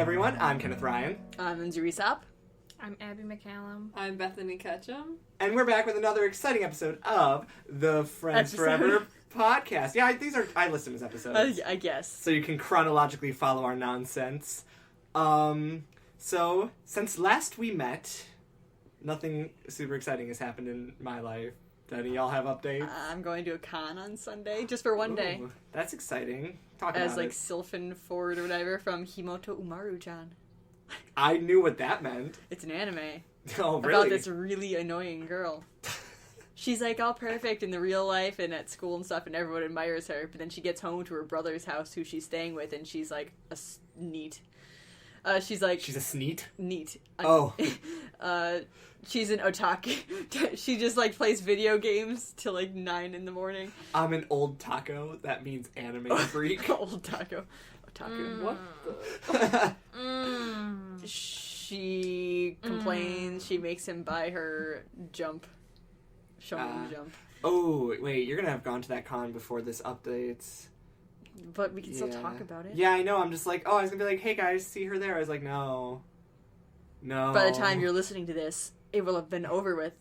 everyone. I'm Kenneth Ryan. I'm Lindsay Reesop. I'm Abbey McCallum. I'm Bethany Ketchum. And we're back with another exciting episode of the Friends Forever podcast. Yeah, I listen to these episodes. I guess. So you can chronologically follow our nonsense. So, since last we met, nothing super exciting has happened in my life. Do any of y'all have updates? I'm going to a con on Sunday, just for one day. That's exciting. Talk as about like it. Sylphan Ford or whatever from Himoto Umaru-chan. I knew what that meant. It's an anime. Oh, really? About this really annoying girl. She's like all perfect in the real life and at school and stuff, and everyone admires her. But then she gets home to her brother's house, who she's staying with, and she's like a neat. She's a sneet? Neat. Oh. She's an otaku. She just like plays video games till like 9 in the morning. I'm an old taco. That means anime freak. Old taco. Otaku. What the? She complains. She makes him buy her jump. Shonen jump. Oh, wait. You're going to have gone to that con before this updates. But we can still talk about it. Yeah, I know. I'm just like, I was going to be like, hey guys, see her there. I was like, no. By the time you're listening to this, it will have been over with.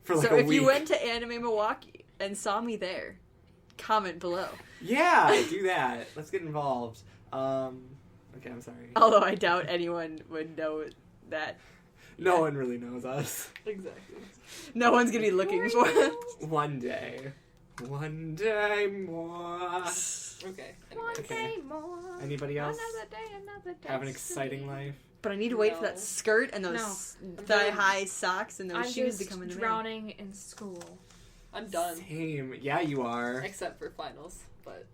For like so if week. you went to Anime Milwaukee and saw me there, comment below. Yeah, do that. Let's get involved. Okay, I'm sorry. Although I doubt anyone would know that. No one really knows us. Exactly. No one's going to be looking for us. One day. One day more. Okay. One day more. Anybody else Another day. have an exciting life? But I need to wait for that skirt and those thigh-high socks and those shoes to come in the mail. I'm drowning in school. I'm done. Same. Yeah, you are. Except for finals, but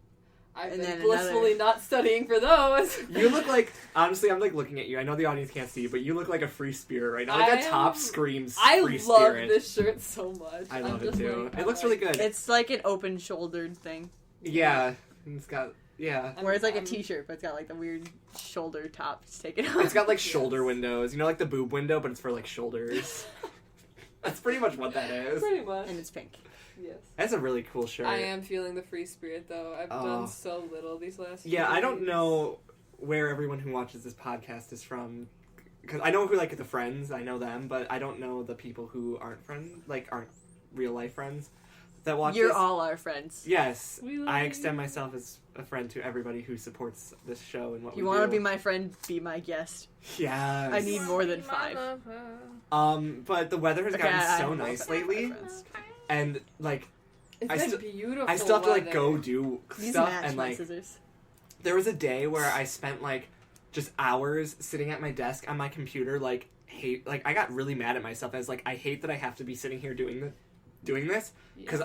I've And been then blissfully not studying for those. You look like, honestly, I'm like looking at you. I know the audience can't see you, but you look like a free spirit right now. Like that top screams free I love spirit. this shirt so much. I love it just too. like, It looks really good. It's like an open-shouldered thing. Yeah. It's got, yeah. Where it's like a t-shirt, but it's got like the weird shoulder top taken off. It's got like shoulder windows. You know, like the boob window, but it's for like shoulders. That's pretty much what that is. Pretty much. And it's pink. Yes. That's a really cool shirt. I am feeling the free spirit though. I've done so little these last few I don't days. know where everyone who watches this podcast is from. Because I know who, like, the friends, I know them, but I don't know the people who aren't aren't real life friends that watch You're this. all our friends. Yes. We love I you. extend myself as a friend to everybody who supports this show and what If you we want to do. be my friend, be my guest. Yes. I need more than 5. But the weather has Okay, gotten I so don't know nice if I have lately, friends. and, like, It's been beautiful. I still have to, like, weather. go do These stuff, match and, my like, scissors. there was a day where I spent, like, just hours sitting at my desk on my computer, like, I got really mad at myself. I was like, I hate that I have to be sitting here doing this, because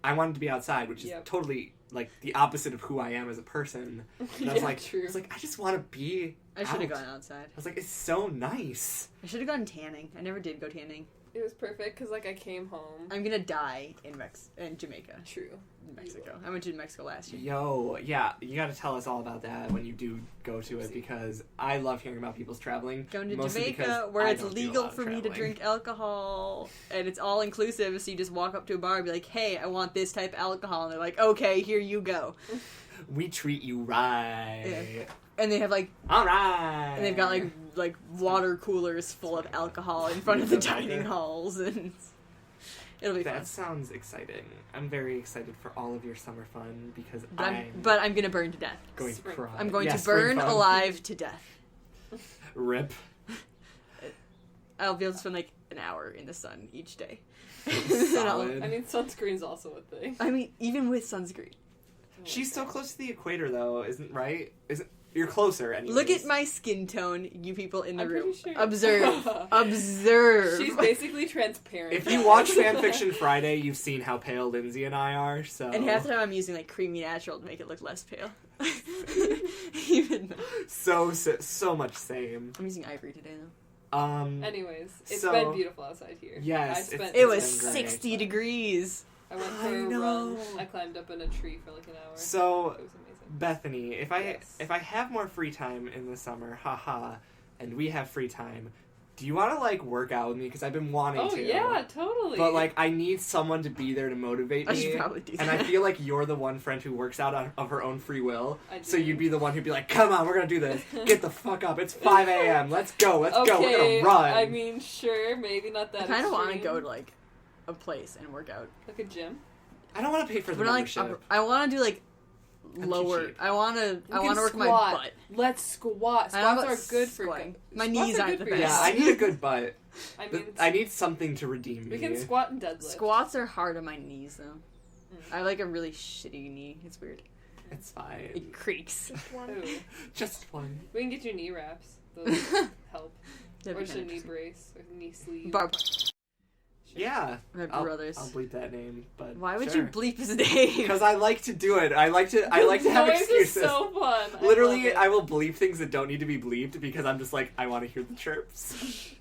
I wanted to be outside, which is totally, like, the opposite of who I am as a person. And I was like, true. I was like, I just want to be I should have out. gone outside. I was like, it's so nice. I should have gone tanning. I never did go tanning. It was perfect because like I came home. I'm gonna die in Jamaica. True. In Mexico. I went to Mexico last year. Yo, yeah, you gotta tell us all about that when you do go to it, because I love hearing about people's traveling. Going to mostly Jamaica, because where I it's don't do a legal lot of for me to traveling. drink alcohol, and it's all inclusive, so you just walk up to a bar and be like, hey, I want this type of alcohol, and they're like, okay, here you go. We treat you right. Yeah. And they have like, All right. and they've got like water coolers full of alcohol in front of the dining halls, and it'll be fun. That sounds exciting. I'm very excited for all of your summer fun, because But I'm gonna burn to death. going to Spring cry. I'm going Yeah, to burn spring fun. alive to death. Rip. I'll be able to spend like an hour in the sun each day. Solid. I mean, sunscreen's also a thing. I mean, even with sunscreen. She's so close to the equator, though, isn't right? Isn't you're closer? Anyways. Look at my skin tone, you people in the I'm room. pretty sure. Observe. Observe. She's basically transparent. If you watch Fanfiction Friday, you've seen how pale Lindsay and I are. So And half the time I'm using like creamy natural to make it look less pale. Even though so much same. I'm using ivory today though. Anyways, it's So- been beautiful outside here. Yes, I spent It was been great. 60 degrees. I went I for a know. run. I climbed up in a tree for like an hour. So It was amazing. Bethany, if I have more free time in the summer, haha, and we have free time, do you want to, like, work out with me? Because I've been wanting Oh, to. yeah, totally. But, like, I need someone to be there to motivate me. I should probably do that. And I feel like you're the one friend who works out of her own free will. I So do. you'd be the one who'd be like, come on, we're going to do this. Get the fuck up. It's 5 a.m. Let's go. Let's go. We're going to run. I mean, sure, maybe not that I kind of want to extreme. go to, like, a place and work out. Like a gym? I don't want to pay for the But like, membership. I want to do like too lower. cheap. I want to can work my squat. butt. Let's squat. I don't know Squats about are good for... squatting. My squats knees are aren't good the for best. Yeah, I need a good butt. I mean, I need something to redeem we me. can squat and deadlift. Squats are hard on my knees though. I have like a really shitty knee. It's weird. It's fine. It creaks. Ooh. Just one. We can get you knee wraps. Those help. That'd Or be just a kinda knee interesting. brace. Or knee sleeve. Barb, Yeah. my I'll brothers. bleep that name, but Why would sure. you bleep his name? Because I like to do it. I like to have Noise excuses. is so fun. Literally, I I will bleep things that don't need to be bleeped because I'm just like, I want to hear the chirps.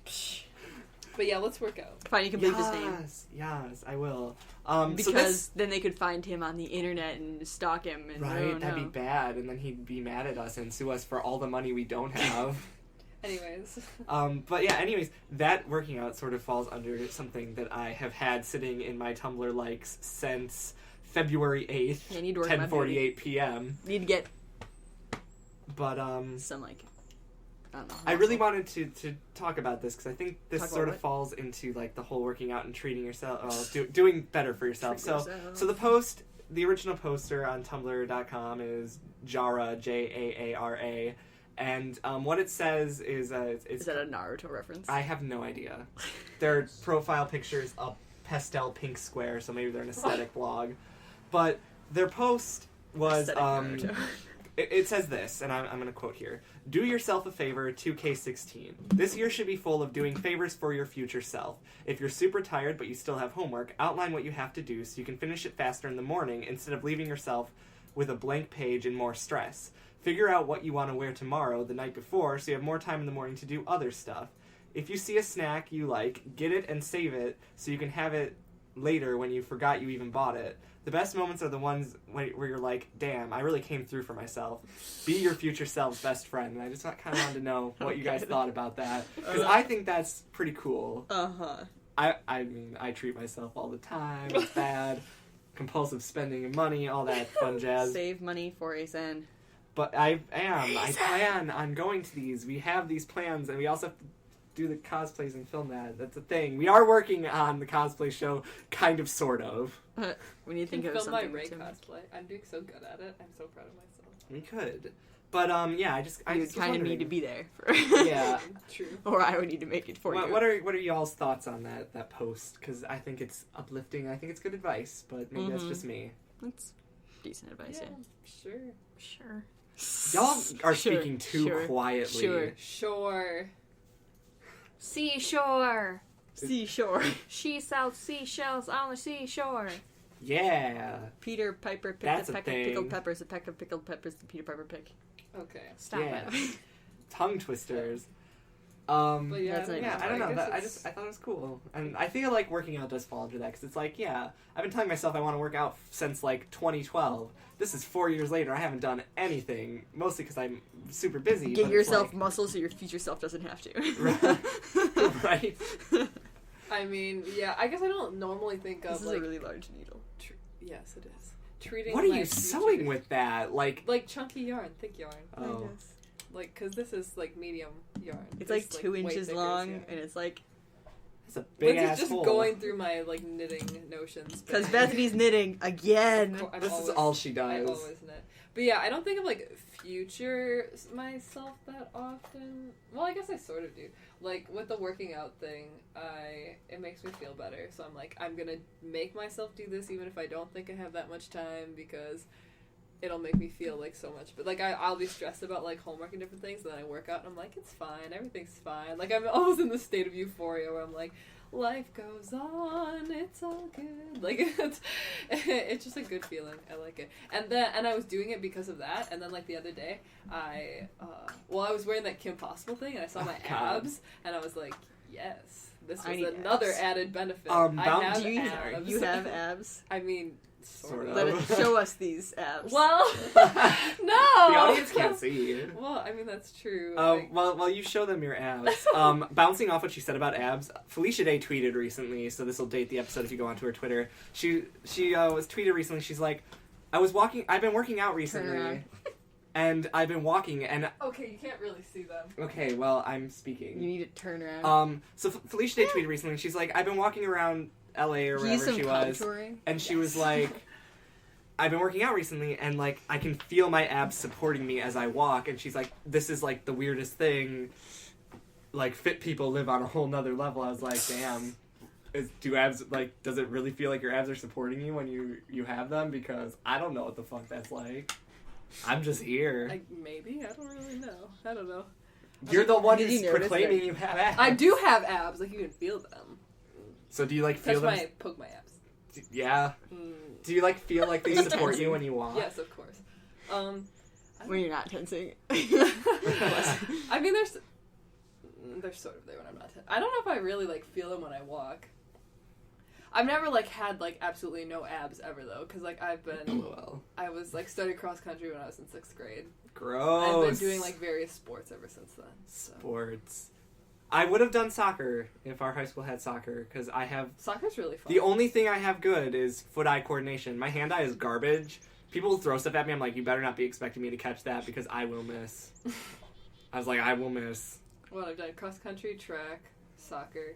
But yeah, let's work out. Fine, you can bleep his name. Yes, I will. Because so this, then they could find him on the internet and stalk him. And right, oh, that'd be no. bad, and then he'd be mad at us and sue us for all the money we don't have. Anyways. But yeah, anyways, that working out sort of falls under something that I have had sitting in my Tumblr likes since February 8th, Yeah, I need to work my booty. 10:48 p.m. Need to get But some like. I don't know. I really wanted to talk about this because I think this Talk about sort of what? falls into like the whole working out and treating yourself, doing better for yourself. Treat So, yourself. so the original poster on Tumblr.com is Jara, Jaara, and what it says is it's Is that a Naruto reference? I have no idea. Their profile picture is a pastel pink square, so maybe they're an aesthetic blog, but their post was Aesthetic Naruto. It says this, and I'm going to quote here. Do yourself a favor, 2K16. This year should be full of doing favors for your future self. If you're super tired but you still have homework, outline what you have to do so you can finish it faster in the morning instead of leaving yourself with a blank page and more stress. Figure out what you want to wear tomorrow, the night before, so you have more time in the morning to do other stuff. If you see a snack you like, get it and save it so you can have it later when you forgot you even bought it. The best moments are the ones where you're like, damn, I really came through for myself. Be your future self's best friend. And I just kind of wanted to know what you guys thought about that. Because I think that's pretty cool. Uh-huh. I mean, I treat myself all the time. It's bad. Compulsive spending of money, all that fun jazz. Save money for a Zen. But I plan on going to these. We have these plans, and we also have to do the cosplays and film that. That's a thing. We are working on the cosplay show, kind of, sort of. We need to think Film of my something. Ray to- cosplay. I'm doing so good at it. I'm so proud of myself. We could. But, yeah, I You just kind was of need wondering. to be there. For Yeah. True. Or I would need to make it for you. What are y'all's thoughts on that post? Because I think it's uplifting. I think it's good advice, but maybe that's just me. That's decent advice, yeah. Sure. Sure. Y'all are Sure, speaking too sure, quietly. sure. Sure. Seashore. Seashore. She sells seashells on the seashore. Yeah. Peter Piper picked That's a a peck of thing. pickled peppers. A peck of pickled peppers. The Peter Piper pick. Okay. Stop Yeah. it. Tongue twisters. But yeah, That's Yeah, I don't know. guess That, it's- I thought it was cool, and I feel like working out does fall under that because it's like, yeah, I've been telling myself I want to work out since like 2012. This is 4 years later. I haven't done anything, mostly because I'm super busy. Get but yourself it's muscles so your future self doesn't have to. like, right? I mean, yeah, I guess I don't normally think This of is like. a really large needle. Yes, it is. Treating. What are my you future- sewing with that? Like, Like chunky yarn, thick yarn. oh, Like, cause this is like medium yarn. It's This like is, 2 way inches thicker long, yarn. and it's like it's a big Lindsay's ass just hole. going through my like knitting notions. but- because Bethany's knitting again. I'm This is always- all she I does. always knit. But yeah, I don't think of like future myself that often. Well, I guess I sort of do. Like with the working out thing, it makes me feel better. So I'm like, I'm gonna make myself do this even if I don't think I have that much time because it'll make me feel like so much. But like I'll be stressed about like homework and different things, and then I work out and I'm like, it's fine, everything's fine. Like I'm always in the state of euphoria where I'm like, life goes on, it's all good. Like it's just a good feeling. I like it. And I was doing it because of that. And then like the other day, I was wearing that Kim Possible thing, and I saw my God. abs, and I was like, yes, this I was need another abs. added benefit. Bound- I have Do you, abs. you have abs? I mean, Sort Let of. it show us these abs. Well, The no. audience can't see. Well, I mean that's true. While you show them your abs, bouncing off what she said about abs, Felicia Day tweeted recently, so this will date the episode if you go onto her Twitter. She was tweeted recently. She's like, I've been working out Turn recently, around. and I've been walking, and Okay, you can't really see them. okay, well I'm speaking. You need to turn around. So Felicia Day tweeted recently. She's like, I've been walking around LA or Use wherever some she was, contouring. and she was like, I've been working out recently, and like I can feel my abs supporting me as I walk. And she's like, this is like the weirdest thing. Like fit people live on a whole nother level. I was like, damn. Does it really feel like your abs are supporting you when you have them? Because I don't know what the fuck that's like. I'm just here. Maybe, I don't really know. I don't know. You're the one Did who's you notice proclaiming that? you have abs. I do have abs. Like you can feel them. So do you like feel them? Poke my abs. Yeah. Do you like feel like they support you when you walk? Yes, of course. When you're not tensing. I mean, they're sort of there when I'm not. I don't know if I really like feel them when I walk. I've never like had like absolutely no abs ever though, because like I was like studying cross country when I was in 6th grade. Gross. I've been doing like various sports ever since then. So. Sports. I would have done soccer if our high school had soccer, because I have... Soccer's really fun. The only thing I have good is foot-eye coordination. My hand-eye is garbage. People throw stuff at me, I'm like, you better not be expecting me to catch that, because I will miss. I was like, I will miss. Well, I've done cross country, track, soccer,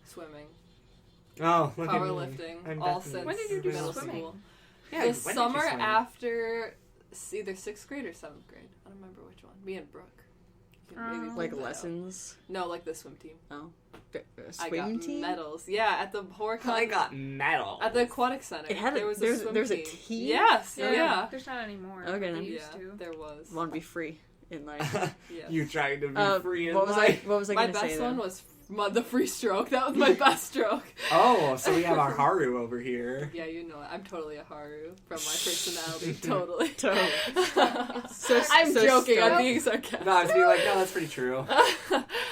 swimming, Oh, look at me. powerlifting, I'm all definitely- since When did you do middle swimming? school. Yeah, The when did you summer swim? after either 6th grade or 7th grade. I don't remember which one. Me and Brooke. You can maybe Like point that out. lessons. No, like the swim team. I Swim got team? medals. Yeah, at the Horicon. I got medal. At the aquatic center. It had there was there's a swim a team. team? Yes, yeah. There's not anymore. Okay, They then. used Yeah, to. there was. Want to be free in life. Yes. You trying to be free in what was life. What was I My going to say? best though? one was the free stroke. That was my best stroke. Oh, so we have our Haru over here. Yeah, you know it. I'm totally a Haru from my personality. Totally. Totally. I'm so joking. I'm stoked. being sarcastic. No, I was being like, no, that's pretty true.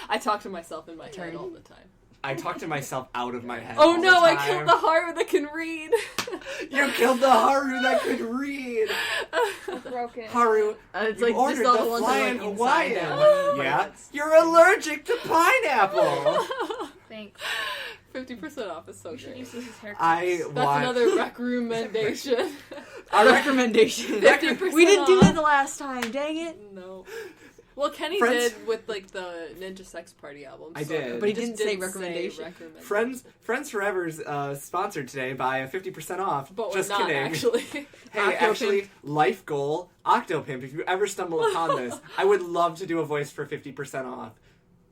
I talk to myself in my head Turn. all the time. I talk to myself out of my head. Oh all no, the I time. killed the Haru that can read. You killed the Haru that could read. Broken. Haru, It's you like ordered just all the the ones flying that are like inside Hawaiian. out. Yeah, you're allergic to pineapple. Thanks. 50% off is so You should great. use this as haircuts. I That's want another recommendation. Our recommendation. 50% We didn't do off. that the last time. Dang it. No. Well, Kenny Friends- did with like the Ninja Sex Party album. I sort did. of. But he just didn't say recommendation. recommendation. Friends Forever's sponsored today by a 50% off. But we're Just not kidding. actually. Hey, Octopimp. actually, life goal, Octopimp. If you ever stumble upon this, I would love to do a voice for 50% off.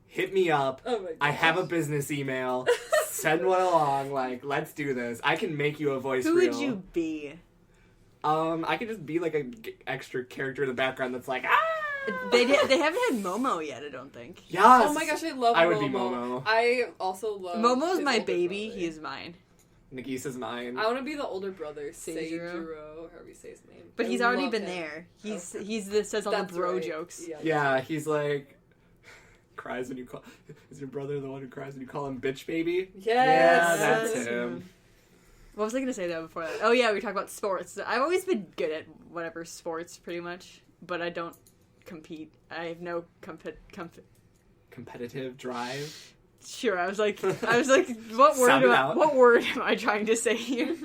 Hit me up. Oh my god. I have a business email. Send one along. Like, let's do this. I can make you a voice Who reel. would you be? I could just be like a extra character in the background that's like, ah! They haven't had Momo yet, I don't think. Yes! Oh my gosh, I love Momo. I would be Momo. I also love Momo's his my older baby. brother. He is mine. Nagisa's mine. I want to be the older brother, Seijiro. Seijiro, however you say his name. But I he's already love been him. there. He's the says all That's the bro right. jokes. Yeah. Yeah, he's like... cries when you call... Is your brother the one who cries when you call him bitch baby? Yes. Yeah, that's Yes. him. What was I gonna say though before that? Oh yeah, we talked about sports. I've always been good at whatever sports, pretty much, but I don't compete. I have no Competitive drive. Sure, I was like, what Sound it word? out. What word am I trying to say here?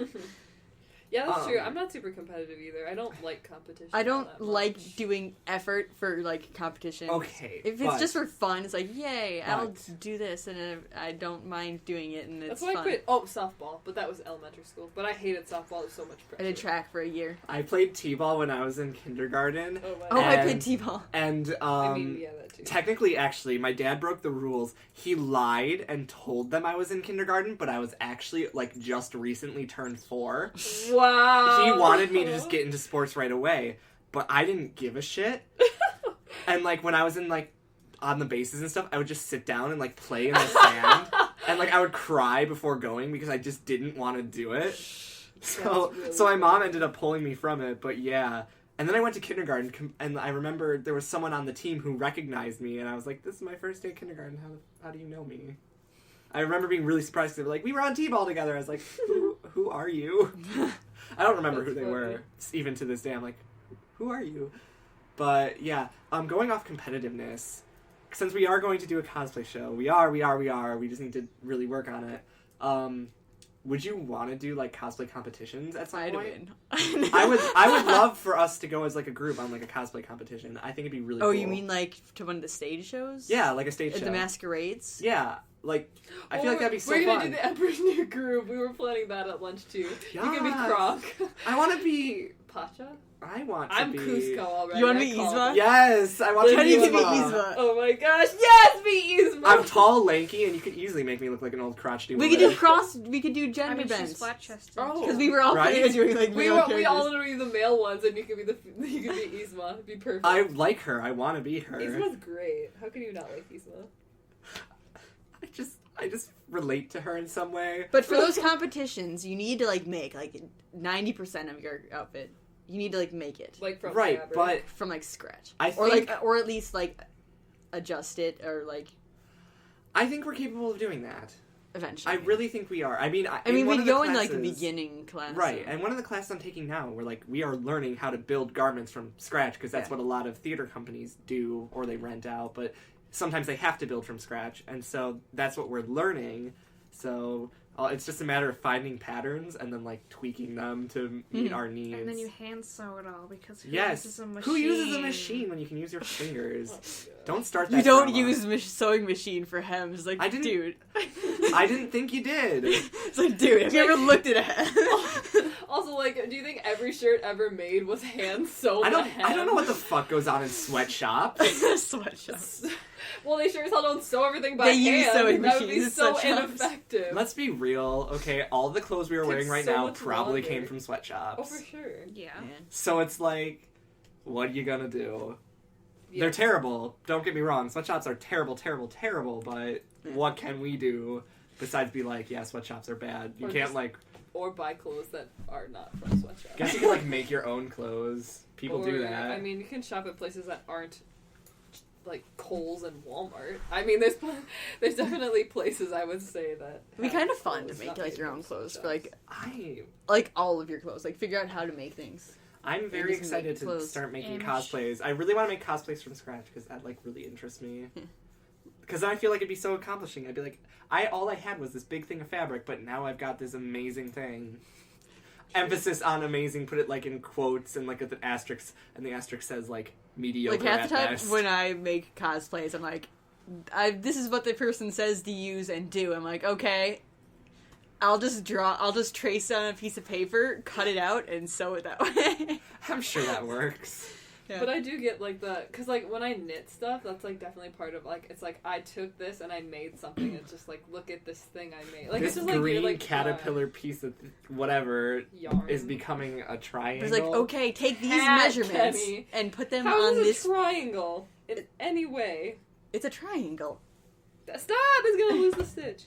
Yeah, that's true. I'm not super competitive either. I don't like competition. I all don't that like much. doing effort for like competition. Okay, If it's but- just for fun, it's like, yay, I'll But- do this, and I don't mind doing it, and it's That's why fun. I quit. Oh, softball, but that was elementary school. But I hated softball. It was so much pressure. I did track for a year. I played t-ball when I was in kindergarten. Oh, wow. Oh, I And- played t-ball. And, I mean, yeah, that too. technically, actually, my dad broke the rules. He lied and told them I was in kindergarten, but I was actually, like, just recently turned 4. Wow. He wanted me to just get into sports right away, but I didn't give a shit. And, like, when I was in, like, on the bases and stuff, I would just sit down and, like, play in the sand. And, like, I would cry before going because I just didn't want to do it. So, That's really so my mom funny. ended up pulling me from it, but yeah. And then I went to kindergarten, and I remember there was someone on the team who recognized me, and I was like, this is my first day of kindergarten, how do you know me? I remember being really surprised, because they were like, we were on t-ball together. I was like, who are you? I don't remember That's who they funny. were. Even to this day, I'm like, who are you? But yeah, going off competitiveness, since we are going to do a cosplay show, we just need to really work on it. Would you want to do like cosplay competitions at some I'd point? win. I would love for us to go as like a group on like a cosplay competition. I think it'd be really cool. Oh, you mean like to one of the stage shows? Yeah, like a stage At show. the masquerades? Yeah, like I feel like that'd be so We're gonna fun. do the Emperor's New Groove. We were planning that at lunch too. You can be Yes. Kronk. I want to be. Pacha? I want to I'm be. Cusco already. You wanna I be called Yzma? it. Yes, I want to How be do you give me Yzma. Yzma? Oh my gosh, yes, be Yzma! I'm tall, lanky, and you could easily make me look like an old crotchety We woman. could do gender I mean, she's bends. flat chested. Oh. Because we were all Right? planning on doing like we male all characters. want to be the male ones, and you can be Yzma. It'd be perfect. I like her. I want to be her. Yzma's great. How can you not like Yzma? I just relate to her in some way. But for those competitions, you need to like make like 90% of your outfit. You need to like make it Like from Right, fabric. but from like scratch, I or think or at least like adjust it or like I think we're capable of doing that. eventually. I really think we are. I mean, I mean, one we of the go in like the classes- beginning class, Right, and one of the classes I'm taking now, we are learning how to build garments from scratch because that's Yeah. what a lot of theater companies do, or they rent out. But sometimes they have to build from scratch, and so that's what we're learning. So it's just a matter of finding patterns and then like tweaking them to meet our needs. And then you hand sew it all because who yes, uses a machine? who uses a machine when you can use your fingers? Oh my God. Don't start that. You don't drama. use sewing machine for hems, like I didn't- dude. I didn't think you did. It's like, dude, have you ever looked at a hem? Also, like, do you think every shirt ever made was hand sewn? I don't know what the fuck goes on in sweatshops. Sweatshop. Well, they sure as hell don't sew everything by They hand. use sewing That would be machines at so sweatshops. ineffective. Let's be real, okay? All the clothes we are wearing Takes right so now much probably longer. came from sweatshops. Oh, for sure. Yeah. So it's like, what are you gonna do? Yeah. They're terrible. Don't get me wrong. Sweatshops are terrible, terrible, terrible. But what can we do besides be like, yeah, sweatshops are bad? You Or can't just- like. Or buy clothes that are not from sweatshops. Guess you can like make your own clothes. People do Or, that. I mean, you can shop at places that aren't like Kohl's and Walmart. I mean, there's definitely places I would say that It'd be have kind of fun to clothes make not like made your from own clothes for sweatshops. like all of your clothes. Like figure out how to make things. I'm very just excited make to clothes. start making And cosplays. I really want to make cosplays from scratch because that like really interests me. Because then I feel like it'd be so accomplishing. I'd be like, all I had was this big thing of fabric, but now I've got this amazing thing. Emphasis on amazing. Put it like in quotes and like with an asterisk, and the asterisk says like mediocre Like half at the time best. when I make cosplays, I'm like, this is what the person says to use and do. I'm like, okay, I'll just trace on a piece of paper, cut it out, and sew it that way. I'm sure that works. Yeah. But I do get like because like when I knit stuff, that's like definitely part of like it's like I took this and I made something. It's just like look at this thing I made. Like This it's just like green you're, like, caterpillar piece of whatever yarn is becoming a triangle. It's like, okay, take these Hat, measurements Kenny. and put them How on is this. a triangle in any way? It's a triangle. Stop! It's gonna lose the stitch.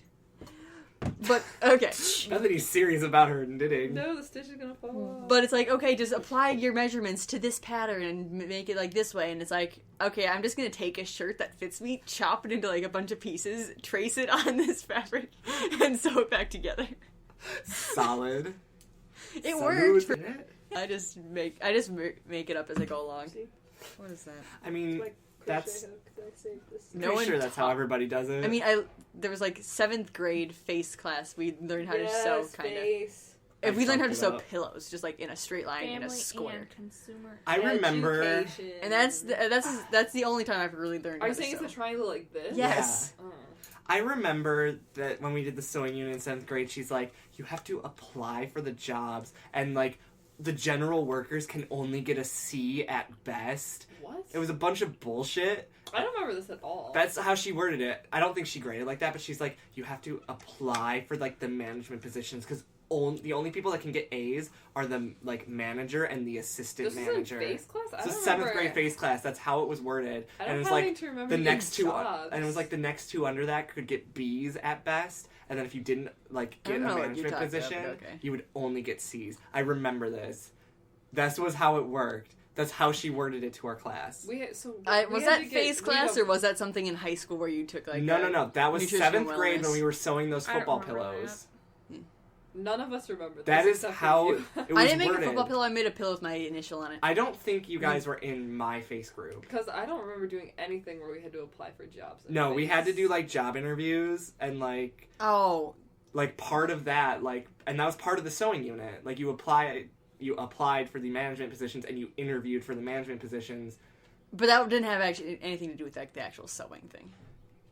But okay. Not that he's serious about her knitting. No, the stitch is gonna fall off. But it's like, okay, just apply your measurements to this pattern and make it like this way. And it's like, okay, I'm just going to take a shirt that fits me, chop it into like a bunch of pieces, trace it on this fabric, and sew it back together. Solid. It So worked. who's in it? I just make it up as I go along. See? What is that? I mean, Like, that's- crochet hook. Did I save this? No pretty one sure that's how taught- everybody does it. I mean, there was like 7th grade face class. We learned how to sew, kind of. Face. If we learned how to fucked it sew up. pillows, just like in a straight line in a Family square. and consumer. I remember. Education. And that's the only time I've really learned Are how you to saying sew. it's a triangle like this? Yes. Oh. I remember that when we did the sewing unit in 7th grade, she's like, you have to apply for the jobs, and like, the general workers can only get a C at best. What? It was a bunch of bullshit. I don't remember this at all. That's how she worded it. I don't think she graded like that, but she's like, you have to apply for like the management positions because the only people that can get A's are the like manager and the assistant this manager. is in face class? I It's a don't 7th remember. grade face class. That's how it was worded. I And don't it was having like to remember the next two, jobs. and it was like the next two under that could get B's at best, and then if you didn't like I get a don't know what you're management talking about, position, but okay. you would only get C's. I remember this. This was how it worked. That's how she worded it to our class. We Was had that to get face class, legal- or was that something in high school where you took like No. That was nutrition 7th grade wellness? when we were sewing those I don't football remember pillows. None of us remember this. That is except for how you. it was I didn't make worded. a football pillow. I made a pillow with my initial on it. I don't think you guys were in my face group. Because I don't remember doing anything where we had to apply for jobs. and No, we had to things. do like job interviews and like part of that, like, and that was part of the sewing unit. Like you applied for the management positions and you interviewed for the management positions. But that didn't have actually anything to do with like the actual sewing thing.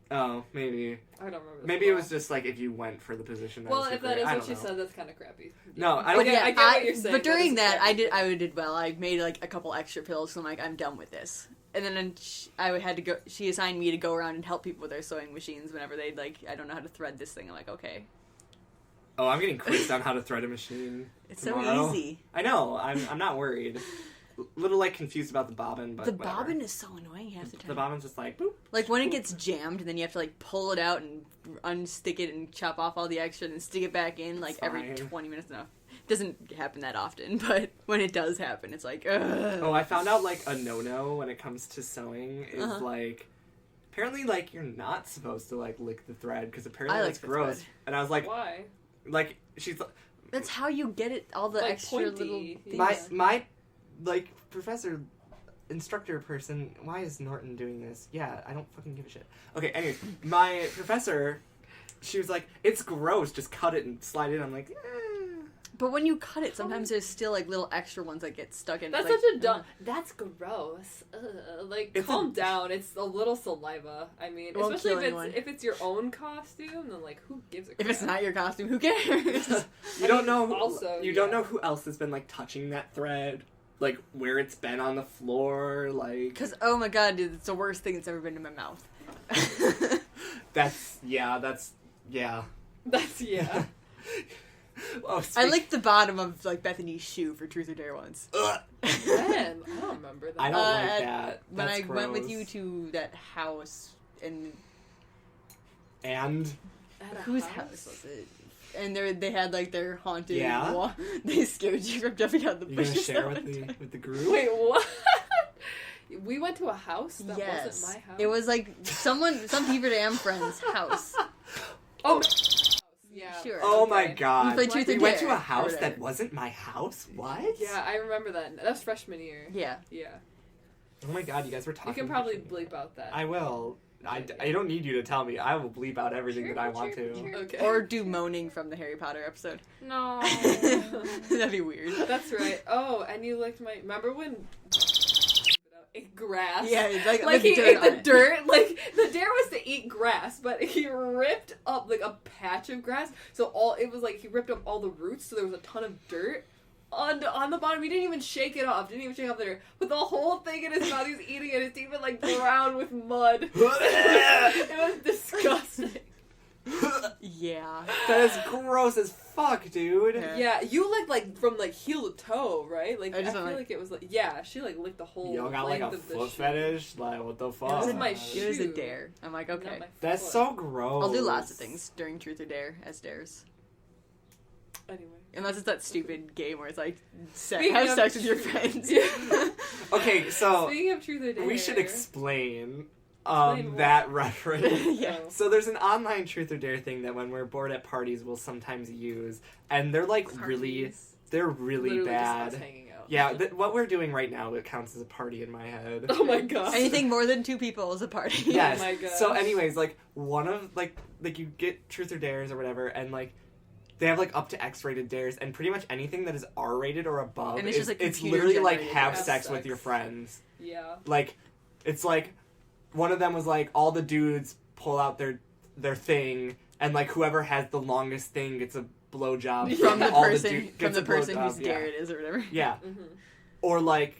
Oh, maybe. I don't remember. This Maybe at it all. was just like if you went for the position. That Well, was if super that is great. I what don't she know. said, that's kind of crappy. No, I But don't. yeah, I get what you're saying. But during it's that, crappy. I did well. I made like a couple extra pillows. So I'm like, I'm done with this. And then I had to go. She assigned me to go around and help people with their sewing machines whenever they'd like, I don't know how to thread this thing. I'm like, okay, Oh, I'm getting quizzed on how to thread a machine. it's tomorrow. so easy. I know. I'm not worried. Little like confused about the bobbin, but The whatever. bobbin is so annoying half the time. The bobbin's just like boop. Like when it gets jammed, and then you have to like pull it out and unstick it and chop off all the extra, and then stick it back in like It's every fine. 20 minutes. No, it doesn't happen that often, but when it does happen, it's like, ugh. Oh, I found out like a no-no when it comes to sewing is Uh-huh. like apparently like you're not supposed to like lick the thread because apparently I like that's the gross. thread. And I was like, Why? like she's That's how you get it. All the Like extra pointy, little yeah. things. my like professor instructor person. Why is Norton doing this? Yeah, I don't fucking give a shit. Okay, anyways, my professor, she was like, it's gross. Just cut it and slide it. I'm like, But when you cut it, sometimes there's still like little extra ones that get stuck in. That's like, such a dumb. That's gross. Like, It's calm down. It's a little saliva. I mean, It won't especially kill if it's your own costume, then like, who gives a crap? If it's not your costume, who cares? You don't know. also, you don't yeah. know who else has been like touching that thread, like where it's been on the floor, like. Because oh my god, dude, it's the worst thing that's ever been in my mouth. That's yeah. That's yeah. That's yeah. Oh, I licked the bottom of like Bethany's shoe for Truth or Dare once. Ugh. Man, I don't remember that. I don't like at- that. When That's I went with gross. you to that house, and And At a whose house was it? And they had like their haunted Yeah? wall. They scared you from jumping out the you gonna bushes. share that with one time. the group? Wait, what? We went to a house that Yes, wasn't my house. it was like some Beaver Dam friend's house. Oh, yeah. Sure. Oh Okay. my god! We played Truth or We went Dare to a or house whatever. that wasn't my house. What? Yeah, I remember that. That was freshman year. Yeah. Yeah. Oh my god! You guys were talking. You can probably between- bleep out that. I will. I don't need you to tell me. I will bleep out everything that I want to. Okay. Or do moaning from the Harry Potter episode. No. That'd be weird. That's right. Oh, and you licked my. Remember when? Ate grass. Yeah, it's like Like the he dirt ate on the it. dirt. Like the dare was to eat grass, but he ripped up like a patch of grass. So it was like he ripped up all the roots. So there was a ton of dirt on the bottom. He didn't even shake it off. Didn't even shake off the dirt. With the whole thing in his mouth, he was eating it. His teeth were like brown with mud. It was disgusting. Yeah. That is gross as fuck, dude. Yeah. Yeah, you licked like from like heel to toe, right? Like I I, just feel don't like it was like she like licked the whole. Y'all got like length a of the foot shoe. fetish? Like what the fuck? It was in my It was a shoe. dare. I'm like, Not okay. my That's foot. so gross. I'll do lots of things during Truth or Dare as dares. Anyway. Unless it's that stupid game where it's like, Speaking have of sex with your truth- friends. Yeah. Okay, so Speaking of truth or dare, we should explain Explain what? that reference. Yeah. So there's an online truth or dare thing that when we're bored at parties we'll sometimes use, and they're like they're really Literally bad. Just us hanging out. Yeah, what we're doing right now it counts as a party in my head. Oh my god. Anything more than 2 people is a party. Yes. Oh my gosh. So anyways, like one of like you get truth or dares or whatever, and like they have like up to X-rated dares, and pretty much anything that is R-rated or above, And it's just, like, it's computer literally like generated. have Have sex with sex. your friends. Yeah. Like it's like one of them was like all the dudes pull out their thing, and like whoever has the longest thing gets a blowjob From the all person, dude- from gets the a person blowjob, whose dare it is or whatever. Yeah. Mm-hmm. Or like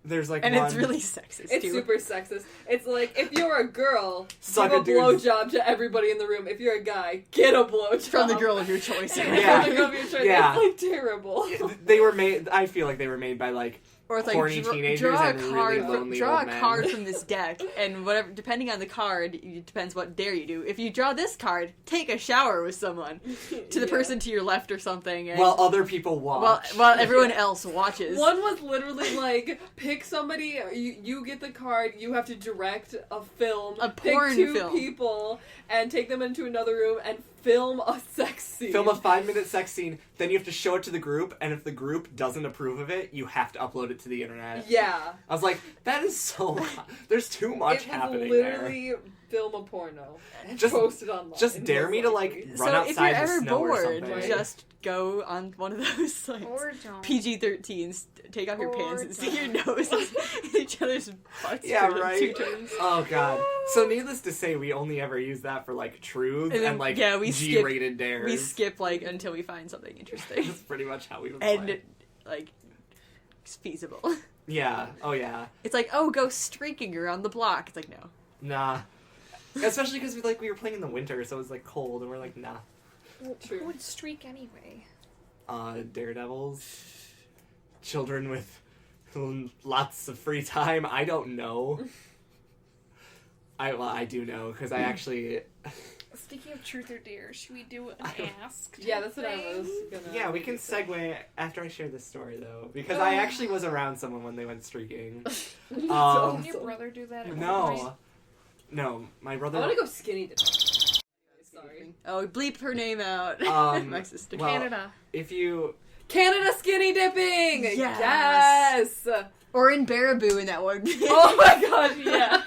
there's like And one, it's really sexist It's too. super sexist. It's like if you're a girl, Suck give a a dude's- blowjob to everybody in the room. If you're a guy, get a blowjob From the girl of your choice. Yeah. From the girl of your choice. Yeah. It's like terrible. they were made. I feel like they were made by like Or it's like horny teenagers draw a and really card, lonely draw old a men. card from this deck, and whatever. Depending on the card, it depends what dare you do. If you draw this card, take a shower with someone to the Yeah. person to your left or something. And, While other people watch. while everyone else watches. One was literally like, pick somebody, you get the card, you have to direct a film, A pick porn 2 film. people, and take them into another room and film a sex scene. Film a 5-minute sex scene, then you have to show it to the group, and if the group doesn't approve of it, you have to upload it to the internet. Yeah. I was like, that is so... There's too much happening literally film a porno and Just- post it online. Just dare me to, like, So run if you're outside the ever snow or bored, something. just go on one of those sites. Or don't. PG-13s. Take off your Or pants and stick your don't. noses in each other's butts Yeah, for right. 2 turns. Oh, God. So, needless to say, we only ever use that for, like, truths And then- like, yeah, we G-rated dares. We skip, like, until we find something interesting. That's pretty much how we would And, play. like, it's feasible. Yeah. Oh, yeah. It's like, oh, go streaking around the block. It's like, no. Nah. Especially because we were playing in the winter, so it was, like, cold, and we're like, nah. True. Who would streak anyway? Daredevils. Children with lots of free time. I don't know. I do know, because I actually... Speaking of truth or dare, should we do an ask? Yeah, that's what I was gonna... Yeah, we can segue after I share this story, though. Because I actually was around someone when they went streaking. Didn't Um, your brother do that? At one point? No, my brother... I want to go skinny dip. Sorry. Oh, bleep her name out. My sister. well- Canada. If you... Canada skinny dipping! Yes! Yes! Or in Baraboo in that one. Oh my gosh, yeah.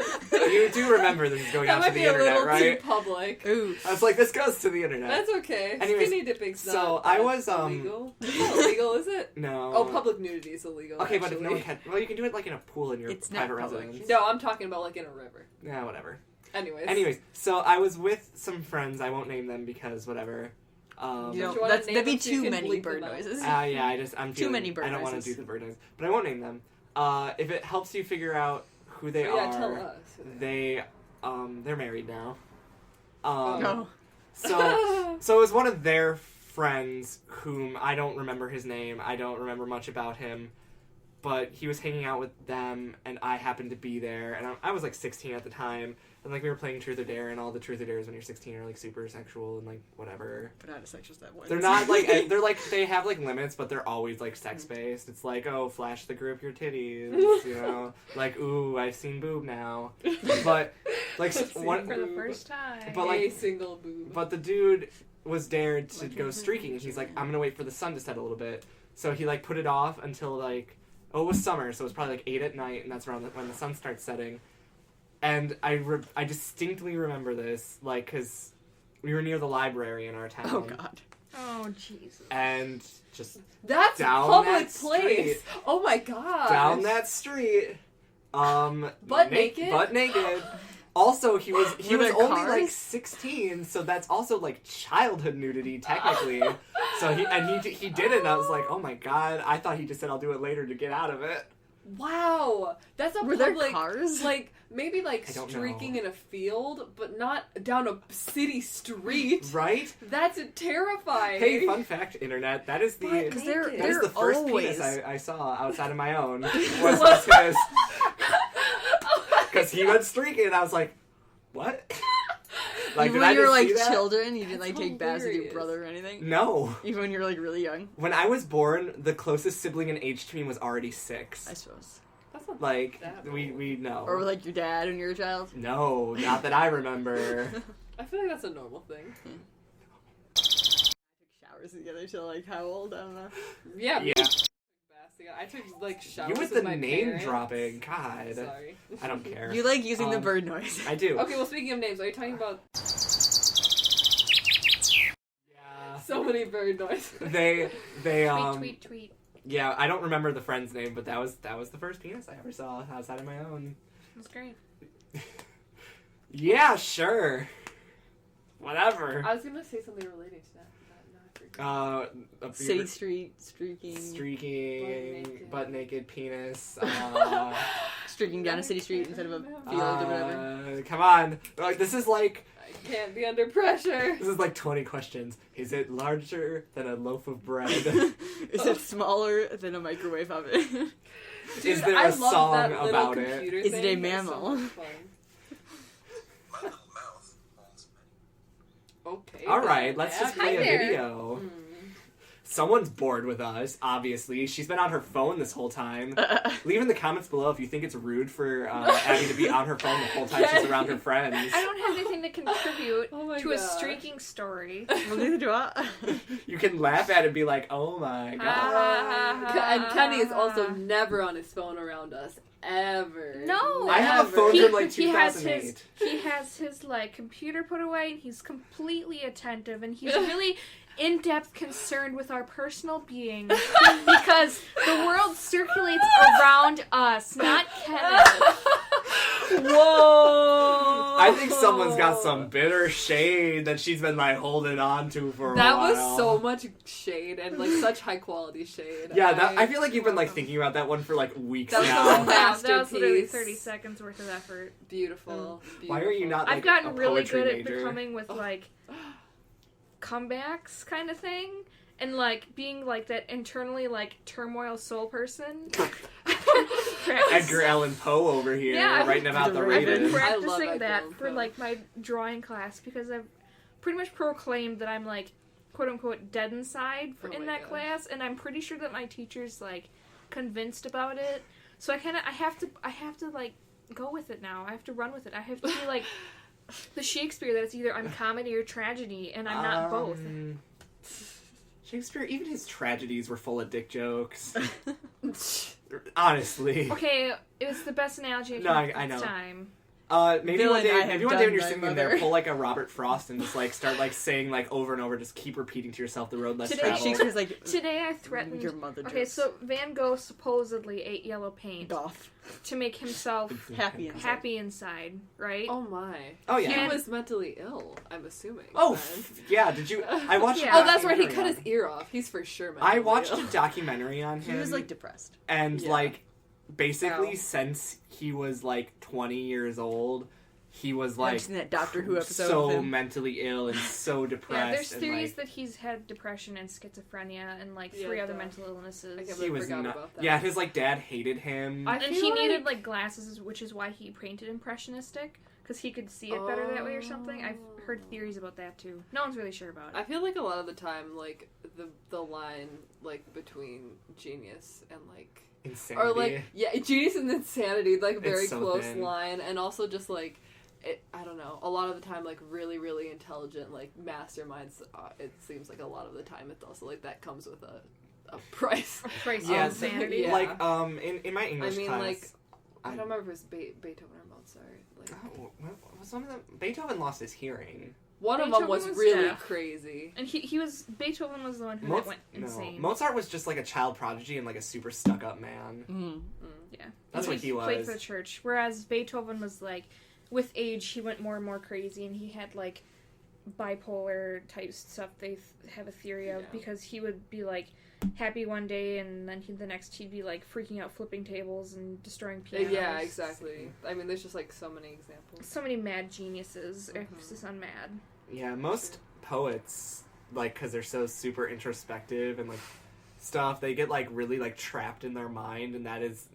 You do remember this is going That out to might the be a internet, little right? too public. Ooh. I was like, this goes to the internet. That's okay. Anyways, Skinny dipping's so not I that was, illegal. It's not illegal, is it? No. Oh, public nudity is illegal. Okay, but if actually. no one can... Well, you can do it, like, in a pool in your It's not private public. residence. No, I'm talking about like in a river. Yeah, whatever. Anyways. So I was with some friends. I won't name them because whatever. You Do know, you wanna that'd name be them so you too can many bleep bird them out? noises. Yeah, I'm Too feeling, many bird I don't want to noises. do the bird noise, but I won't name them. If it helps you figure out who they Oh, yeah, are, tell us. they're married now. No. So it was one of their friends whom I don't remember his name. I don't remember much about him, but he was hanging out with them, and I happened to be there, and I was like 16 at the time, and like we were playing Truth or Dare, and all the Truth or Dares when you're 16 are like super sexual and like whatever. But not a sexual step one. They're not like they have like limits, but they're always like sex based. It's like, oh, flash the group your titties, you know, like, ooh, I've seen boob now, but like one For the first time. But, like- a single boob. but the dude was dared to go streaking, and he's like, I'm gonna wait for the sun to set a little bit, so he like put it off until like, oh, it was summer, so it was probably like 8 at night, and that's around when the sun starts setting. And I distinctly remember this, like, because we were near the library in our town. Oh, God. Oh, Jesus. And just That's a down public that place. street. Oh my god. down that street, Butt naked? Butt naked. Also, he was Were there only like cars? 16, so that's also like childhood nudity technically. So he did it, and I was like, oh my god! I thought he just said I'll do it later to get out of it. Wow. That's a Were there public cars? like maybe like I don't streaking know. in a field, but not down a city street. Right? That's terrifying. Hey, fun fact, internet. That is the Butt Because they're naked. that is they're the first always penis I saw outside of my own. Was his. Because he went streaking, and I was like, what? Like, even did I when you were just like see that? children, you didn't That's like take baths with your hilarious. brother or anything. No. Even when you were like really young, When I was born, the closest sibling in age to me was already 6. I suppose. That's not Like, that we know. Or with like your dad when you were a child. No, not that I remember. I feel like that's a normal thing. Showers together till like how old? I don't know. Yeah. Yeah. I took like showers You with with the my name parents. dropping, God. Sorry. I don't care. You like using the Um, bird noise. I do. Okay, well speaking of names, are you talking about Yeah. so many bird noises? They Tweet. yeah, I don't remember the friend's name, but that was the first penis I ever saw outside of my own. That's great. Yeah, sure. Whatever. I was gonna say something related to that. But no, I forgot. A City beard- street streaking, streaking, butt naked penis. streaking down a city street instead of a field or whatever. Come on, like this is like I can't be under pressure. this is like 20 questions. Is it larger than a loaf of bread? Is it smaller than a microwave oven? Is Dude, there I a love song that little about it? computer Is it a thing. It's mammal? So much fun. Okay. All right, then, let's just Abby. play a Hi there. video. Mm. Someone's bored with us, obviously. She's been on her phone this whole time. Leave in the comments below if you think it's rude for Abby to be on her phone the whole time she's around her friends. I don't have anything to contribute to a gosh. streaking story. Well, neither do I. You can laugh at it and be like, oh my god. And Kenny is also never on his phone around us. Ever. No. I have a phone from like 2008. He has his like computer put away, and he's completely attentive, and he's really in-depth concerned with our personal being because the world circulates around us, not Kenneth. Whoa! I think someone's got some bitter shade that she's been like holding on to for a That while. was so much shade and like such high quality shade. Yeah, I feel like you've been like thinking about that one for like weeks That was now. a That was literally masterpiece. 30 seconds worth of effort. Beautiful. Why are you not? I've Like, gotten a really poetry good at major? becoming with like comebacks kind of thing, and like being like that internally like turmoil soul person. Edgar Allan Poe over here, Yeah, I've- writing about the I've been Raven. I love practicing Edgar that Allan for Poe. like my drawing class because I've pretty much proclaimed that I'm like quote unquote dead inside Oh in my that gosh. class, and I'm pretty sure that my teacher's like convinced about it. So I have to like go with it now. I have to run with it. I have to be like the Shakespeare that it's either I'm comedy or tragedy, and I'm not both. Shakespeare, even his tragedies were full of dick jokes. Honestly. Okay, it was the best analogy No, I I know. time. Maybe Villain, one day, I have maybe one day when done you're my sitting in mother. there, pull like a Robert Frost and just like start like saying like over and over, just keep repeating to yourself the road less Today, traveled. Shakespeare's like Today I threatened. your mother. Okay, jokes. so Van Gogh supposedly ate yellow paint Goth. to make himself Happy inside. happy inside, right? Oh my. Oh He yeah. And- was mentally ill, I'm assuming. Oh then. yeah. Did you? I watched. Yeah. a Oh, that's right, he documentary cut his on- ear off. He's for sure mentally I watched ill. a documentary on him. He was like depressed. and Yeah. like basically Ow. since he was like 20 years old, he was I've like seen that Doctor Who episode so of him. mentally ill and so depressed. Yeah, there's and, theories like, that he's had depression and schizophrenia and like Yeah, 3 other duh. mental illnesses. I can't he I was forgot not. about that. Yeah, his like dad hated him. I And feel he needed like glasses, which is why he painted impressionistic, because he could see it better that way or something. I've heard theories about that too. No one's really sure about it. I feel like a lot of the time, like the line like between genius and like Insanity. or like yeah, genius and insanity, like very It's so close thin. line, and also just like I don't know. A lot of the time, like really, really intelligent, like masterminds. It seems like a lot of the time, it's also like that comes with a price. A price Yeah, of insanity. yeah. Like in my English I mean, class, like I don't remember if it was Beethoven or Mozart. Like what was one of them? Beethoven lost his hearing. one of them was Beethoven was really deaf. crazy. And Beethoven was the one who went insane. Mozart was just like a child prodigy and like a super stuck up man. Mm. Yeah. That's what he played was. for the church. Whereas Beethoven was like, with age, he went more and more crazy, and he had like bipolar type stuff. They have a theory of Yeah. because he would be like happy one day, and then the next he'd be like freaking out, flipping tables and destroying pianos. Yeah, exactly. I mean, there's just like so many examples. So many mad geniuses. Mhm. Emphasis on mad. Yeah, most poets, like, because they're so super introspective and like stuff, they get like really like trapped in their mind, and that is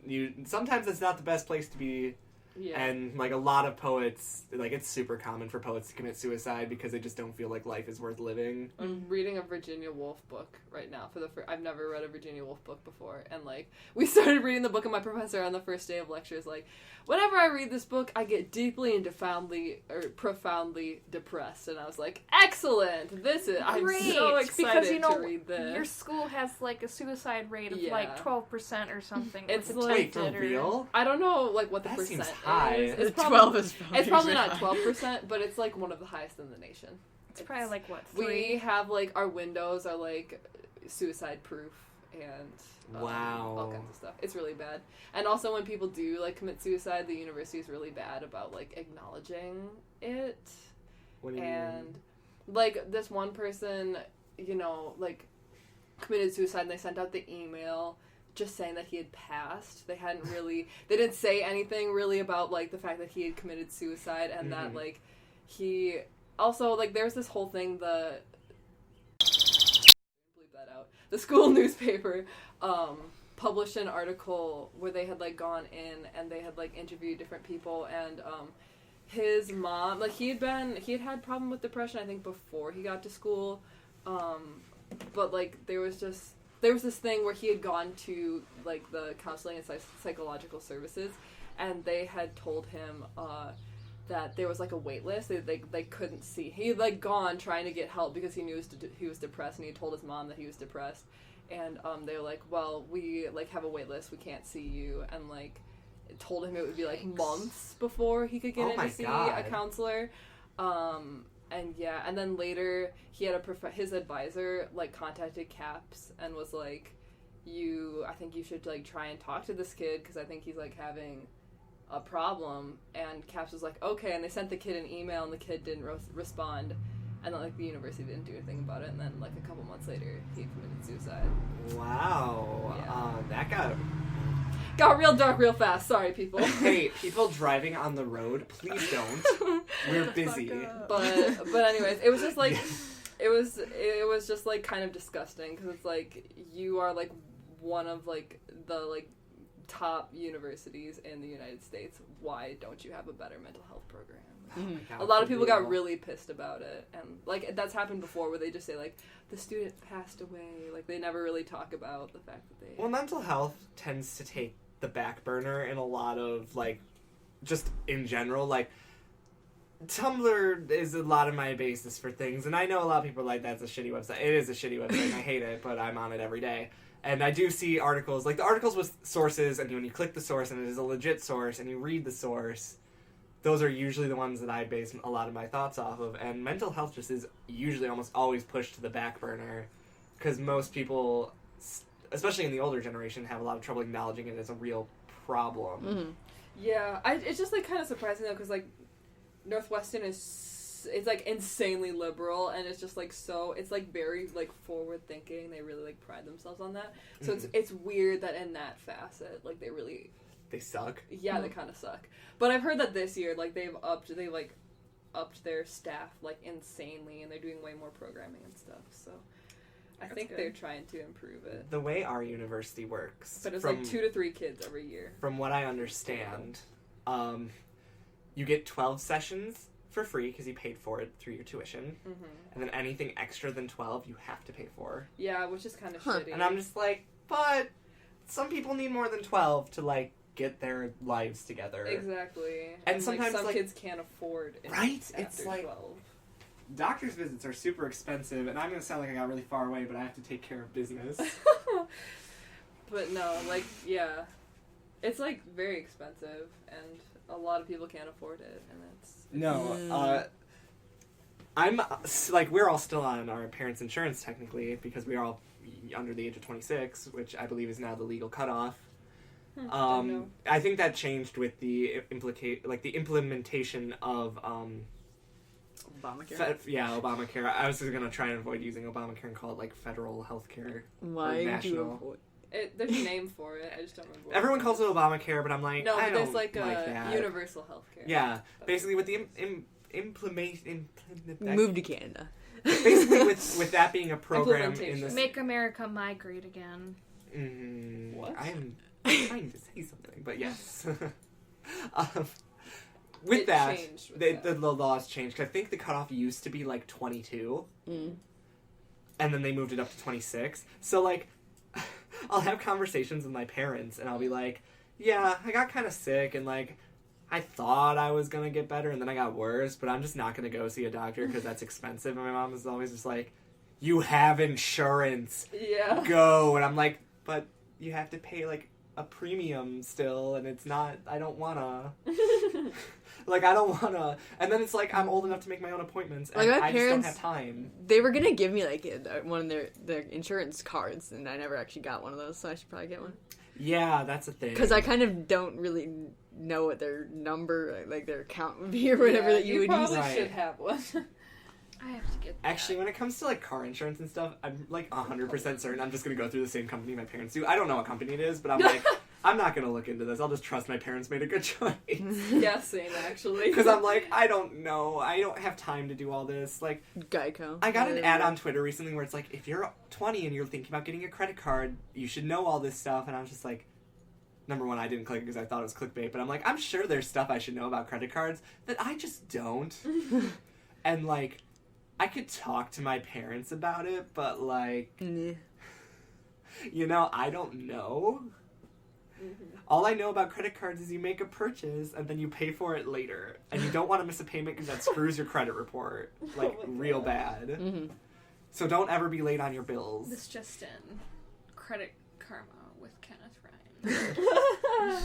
sometimes it's not the best place to be. Yeah. And like a lot of poets, like it's super common for poets to commit suicide because they just don't feel like life is worth living. I'm reading a Virginia Woolf book right now for the first. I've never read a Virginia Woolf book before, and like we started reading the book, and my professor on the first day of lecture is like, "Whenever I read this book, I get deeply and profoundly depressed." And I was like, "Excellent! I'm Great, so excited because you know to read this." your school has like a suicide rate of Yeah. like 12% or something. It's with like- Wait, for attempted or- real? I don't know like what the That percent seems high. is. It's The probably, 12 is probably it's probably not high. 12%, but it's like one of the highest in the nation. It's probably like what, We 3? have like our windows are like suicide proof and Wow. all kinds of stuff. It's really bad. And also when people do like commit suicide, the university is really bad about like acknowledging it. What do you And mean? like this one person, you know, like committed suicide and they sent out the email just saying that he had passed. They didn't say anything really about like the fact that he had committed suicide and that Mhm. like he also like there's this whole thing bleep that out. The school newspaper published an article where they had like gone in and they had like interviewed different people, and his mom, like he had had problem with depression I think before he got to school, but like there was this thing where he had gone to like the counseling and psychological services, and they had told him that there was like a wait list. They couldn't see. He had like gone trying to get help because he knew he was depressed, and he told his mom that he was depressed. And they were like, well, we like have a wait list. We can't see you. And like told him it would be like months before he could get in to see a counselor. And yeah, and then later he had his advisor like contacted CAPS and was like, I think you should like try and talk to this kid because I think he's like having a problem. And CAPS was like, okay, and they sent the kid an email and the kid didn't respond. And then, like, the university didn't do anything about it. And then, like, a couple months later, he committed suicide. Wow. Yeah. That got real dark real fast. Sorry, people. Hey, people driving on the road, please don't. We're busy. But anyways, it was just, like, it was just, like, kind of disgusting. Because it's, like, you are, like, one of, like, the, like, top universities in the United States. Why don't you have a better mental health program? Oh a lot of people got really pissed about it, and like that's happened before where they just say like the student passed away, like they never really talk about the fact that they mental health tends to take the back burner in a lot of like just in general. Like Tumblr is a lot of my basis for things, and I know a lot of people are like, that's a shitty website. It is a shitty website and I hate it, but I'm on it every day. And I do see articles, like the articles with sources, and when you click the source and it is a legit source and you read the source, those are usually the ones that I base a lot of my thoughts off of. And mental health just is usually almost always pushed to the back burner because most people, especially in the older generation, have a lot of trouble acknowledging it as a real problem. Mm-hmm. Yeah, it's just like kind of surprising though because like Northwestern it's like insanely liberal, and it's just like so it's like very like forward thinking. They really like pride themselves on that. So it's weird that in that facet like they suck. Yeah, they kind of suck. But I've heard that this year, like, they upped their staff, like, insanely, and they're doing way more programming and stuff, so I think they're trying to improve it. The way our university works... But it's like 2 to 3 kids every year. From what I understand, you get 12 sessions for free because you paid for it through your tuition, and then anything extra than 12 you have to pay for. Yeah, which is kind of shitty. And I'm just like, but some people need more than 12 to, like, get their lives together. Exactly. And sometimes some kids can't afford it. Right? It's like 12. Doctor's visits are super expensive, and I'm gonna sound like I got really far away, but I have to take care of business. But no, like, yeah. It's like very expensive, and a lot of people can't afford it, and it's I'm like, we're all still on our parents' insurance technically because we are all under the age of 26, which I believe is now the legal cutoff. I think that changed with the implementation of Obamacare. Obamacare. I was just gonna try and avoid using Obamacare and call it like federal healthcare. Why national. do you avoid? There's a name for it. I just don't remember. Everyone calls it Obamacare, but I'm like, no, I but there's don't like that. universal healthcare. Yeah, basically with the implement. Move to Canada. Basically, with that being a program in this. Make America migrate again. What? I am trying to say something, but yes. With that, the laws changed. Cause I think the cutoff used to be like 22, and then they moved it up to 26. So like, I'll have conversations with my parents, and I'll be like, "Yeah, I got kind of sick, and like, I thought I was gonna get better, and then I got worse. But I'm just not gonna go see a doctor because that's expensive." And my mom is always just like, "You have insurance, go." And I'm like, "But you have to pay like a premium still, and it's not. I don't wanna." Like, I don't wanna. And then it's like, I'm old enough to make my own appointments, and like I just don't have time. They were gonna give me, like, one of their insurance cards, and I never actually got one of those, so I should probably get one. Yeah, that's a thing. Because I kind of don't really know what their number, like, their account would be, or whatever that you would use. You probably should have one. I have to get that. Actually, when it comes to, like, car insurance and stuff, I'm, like, 100% certain I'm just gonna go through the same company my parents do. I don't know what company it is, but I'm like, I'm not gonna look into this. I'll just trust my parents made a good choice. Yeah, same, actually. Because I'm like, I don't know. I don't have time to do all this. Like, Geico. I got an ad on Twitter recently where it's like, if you're 20 and you're thinking about getting a credit card, you should know all this stuff. And I was just like, number one, I didn't click because I thought it was clickbait. But I'm like, I'm sure there's stuff I should know about credit cards that I just don't. And, like, I could talk to my parents about it, but, like, Nah. you know, I don't know. All I know about credit cards is you make a purchase and then you pay for it later. And you don't want to miss a payment because that screws your credit report. Like, real bad. Mm-hmm. So don't ever be late on your bills. This just in. Credit Karma with Kenneth Ryan.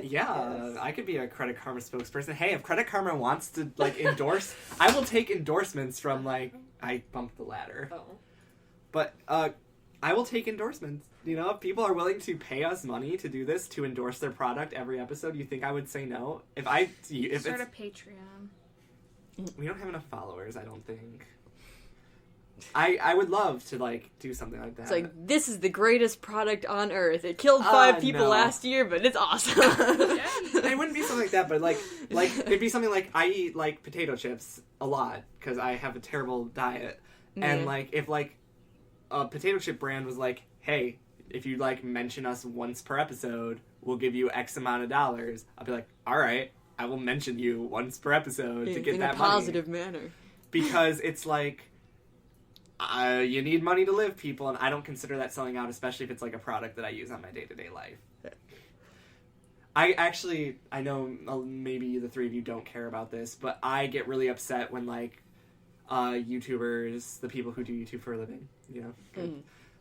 Yeah, I could be a Credit Karma spokesperson. Hey, if Credit Karma wants to, like, endorse... I will take endorsements from, like... I bumped the ladder. Oh. But, I will take endorsements. You know, if people are willing to pay us money to do this, to endorse their product every episode, you think I would say no? If Start a it's... Patreon. We don't have enough followers, I don't think. I would love to, like, do something like that. It's like, this is the greatest product on earth. It killed 5 people no. last year, but it's awesome. It wouldn't be something like that, but, like, it'd be something like, I eat, like, potato chips a lot, because I have a terrible diet. And, Yeah. like, if, like, a potato chip brand was like, hey, if you, like, mention us once per episode, we'll give you X amount of dollars. I'll be like, alright, I will mention you once per episode to get in that a money. positive manner. Because It's like, you need money to live, people, and I don't consider that selling out, especially if it's, like, a product that I use on my day-to-day life. I know maybe the three of you don't care about this, but I get really upset when, like, YouTubers, the people who do YouTube for a living, you know,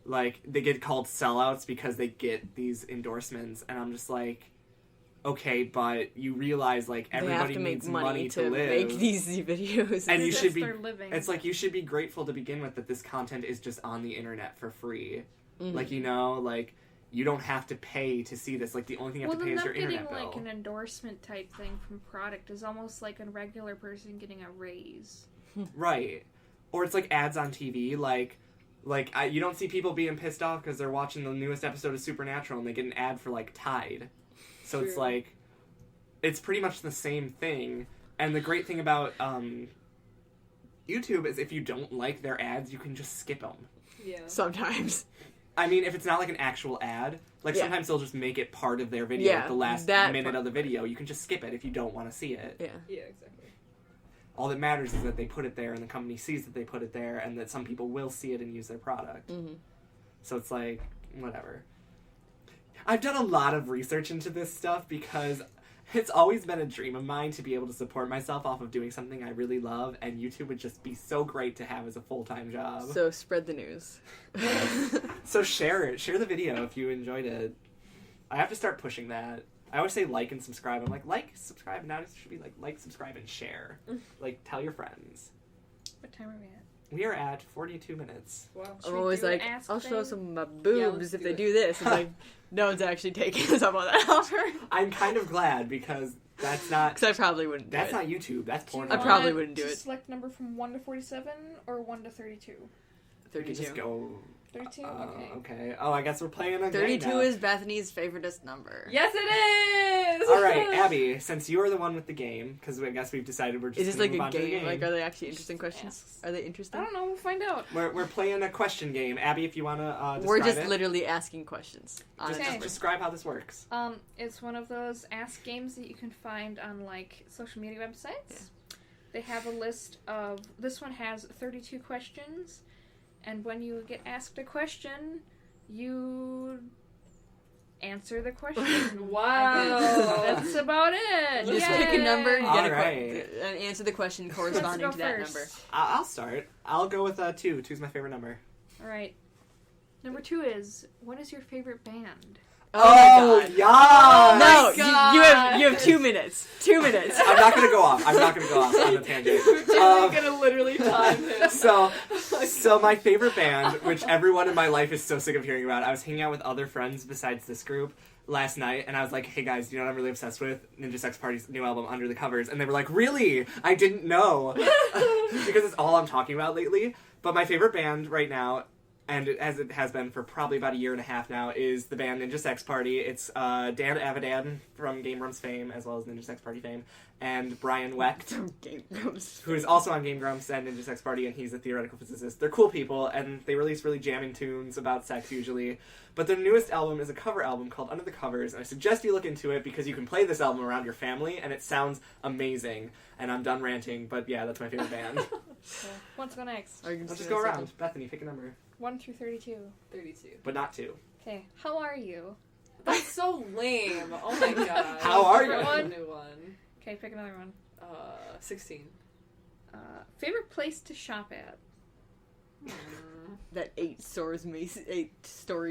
like, they get called sellouts because they get these endorsements, and I'm just like, okay, but you realize, like, everybody needs money to live. Make these videos. And you That's should be, their living. it's like, you should be grateful to begin with that this content is just on the internet for free. Like, you know, like, you don't have to pay to see this. Like, the only thing you have to pay is your internet bill. Like, an endorsement type thing from product is almost like a regular person getting a raise. Right. Or it's like ads on TV, you don't see people being pissed off because they're watching the newest episode of Supernatural and they get an ad for, like, Tide. So True. it's like, it's pretty much the same thing. And the great thing about YouTube is if you don't like their ads, you can just skip them. Yeah. Sometimes. I mean, if it's not like an actual ad, like, sometimes they'll just make it part of their video, Yeah, the last that minute part. of the video. You can just skip it if you don't want to see it. Yeah. Yeah, exactly. All that matters is that they put it there and the company sees that they put it there and that some people will see it and use their product. So it's like, whatever. I've done a lot of research into this stuff because it's always been a dream of mine to be able to support myself off of doing something I really love, and YouTube would just be so great to have as a full-time job. So spread the news. So share it. Share the video if you enjoyed it. I have to start pushing that. I always say like and subscribe. I'm like, subscribe. Now it should be like, subscribe, and share. Like, tell your friends. What time are we at? We are at 42 minutes. Wow. Should I'm we always do an like, ask I'll show thing? some of my Yeah, boobs let's if do they it. do this. It's like, no one's actually taking us up on that offer. I'm kind of glad because that's not... Because I probably wouldn't do That's it. not YouTube. That's porn. I probably wouldn't do it. Select number from 1 to 47 or 1 to 32? We can 32. just go... 32? Okay. Okay. Oh, I guess we're playing a game 32 now. is Bethany's favoriteest number. Yes, it is! All right, Abby, since you are the one with the game, because I guess we've decided we're just Is this gonna like move a on to the game? Like, are they actually interesting questions? Asks. Are they interesting? I don't know. We'll find out. We're playing a question game. Abby, if you want to describe We're just it. literally asking questions on Just a number. describe how this works. It's one of those ask games that you can find on, like, social media websites. Yeah. They have a list of... This one has 32 questions, and when you get asked a question, you answer the question. Wow. That's about it. You just Yay! pick a number, you All get a right. and answer the question corresponding Let's to go that first. number. I'll start. I'll go with 2. 2's my favorite number. All right. Number 2 is, what is your favorite band? Oh my god. yeah! No, God. you have 2 minutes. 2 minutes. I'm not gonna go off. I'm not gonna go off on the tangent. We're gonna literally time him. So my favorite band, which everyone in my life is so sick of hearing about, I was hanging out with other friends besides this group last night, and I was like, hey guys, do you know what I'm really obsessed with? Ninja Sex Party's new album, Under the Covers. And they were like, really? I didn't know. Because it's all I'm talking about lately. But my favorite band right now, and as it has been for probably about a year and a half now, is the band Ninja Sex Party. It's Dan Avidan from Game Grumps fame, as well as Ninja Sex Party fame, and Brian Wecht, who is also on Game Grumps and Ninja Sex Party, and he's a theoretical physicist. They're cool people, and they release really jamming tunes about sex usually. But their newest album is a cover album called Under the Covers, and I suggest you look into it because you can play this album around your family, and it sounds amazing. And I'm done ranting, but yeah, that's my favorite band. So, let's go next. Let's just go around. Bethany, pick a number. 1 through 32. 32. But not 2. Okay, how are you? That's so lame. Oh my god. How are you? A new one. Okay, pick another one. 16. Favorite place to shop at? That 8-story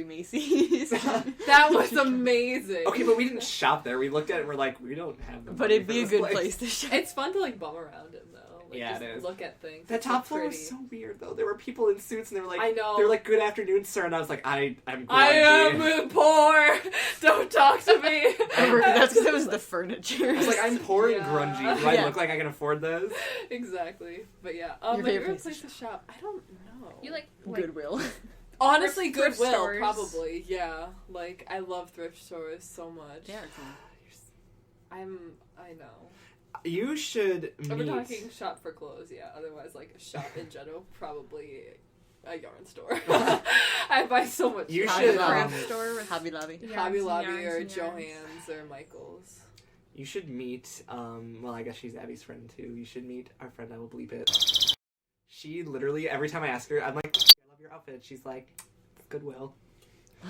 Macy's. That was amazing. Okay, but we didn't shop there. We looked at it and we're like, we don't have the But money it'd for be a this good place to shop. It's fun to like bum around it though. Like, Yeah, just it is. Look at things. The It's top so floor pretty. was so weird though. There were people in suits and they were like, I know. They were like, "Good afternoon, sir," and I was like, "I'm grungy." I am poor. Don't talk to me. That's because it was the furniture. I was like, "I'm poor and Yeah. grungy. Do I Yeah. look like I can afford this?" Exactly. But yeah, Your my favorite favorite place place to shop. I don't know. You like Goodwill. Honestly, thrift Goodwill stores. probably. Yeah, like I love thrift stores so much. Yeah. I know. You should If we're meet. talking shop for clothes, yeah. Otherwise, like shop in general, probably a yarn store. I buy so much. You yarn. should, craft store with Hobby Lobby. yarns Hobby and Lobby yarns or and yarns. Joann's or Michael's. You should meet. Well, I guess she's Abby's friend too. You should meet our friend. I will bleep it. She literally every time I ask her, I'm like, "I love your outfit." She's like, "Goodwill."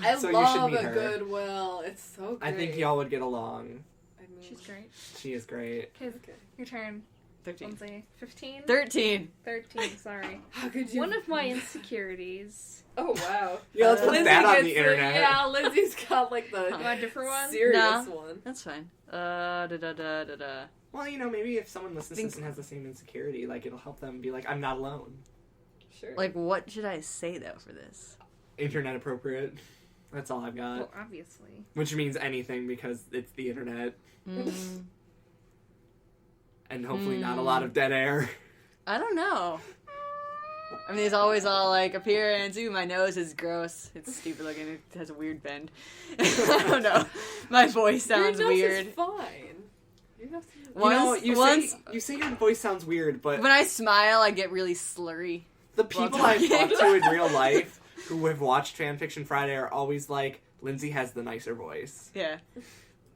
I So you should love meet a her. Goodwill. It's so great. I think y'all would get along. I mean, She's great. She is great. Okay, Okay. your turn. 13. Lindsay. 15? 13. 13, sorry. How could you? One of my insecurities. Oh wow. Yeah, let's put Lindsay that on gets the internet. Yeah, Lindsay's got like the Want a different one? serious Nah. one. That's fine. Da-da-da-da-da. Well, maybe if someone listens to Think- this and has the same insecurity, like it'll help them be like, "I'm not alone." Sure. Like, what should I say, though, for this? Internet appropriate. That's all I've got. Well, obviously. Which means anything because it's the internet. Mm, And hopefully not a lot of dead air. I don't know. I mean, there's always all, like, appearance. Ooh, my nose is gross. It's stupid looking. It has a weird bend. I don't know. My voice sounds Your nose weird. is fine. Your nose is Once, you say your voice sounds weird, but when I smile, I get really slurry. the people Well, I've talking. talked to in real life who have watched Fanfiction Friday are always like, Lindsay has the nicer voice. Yeah.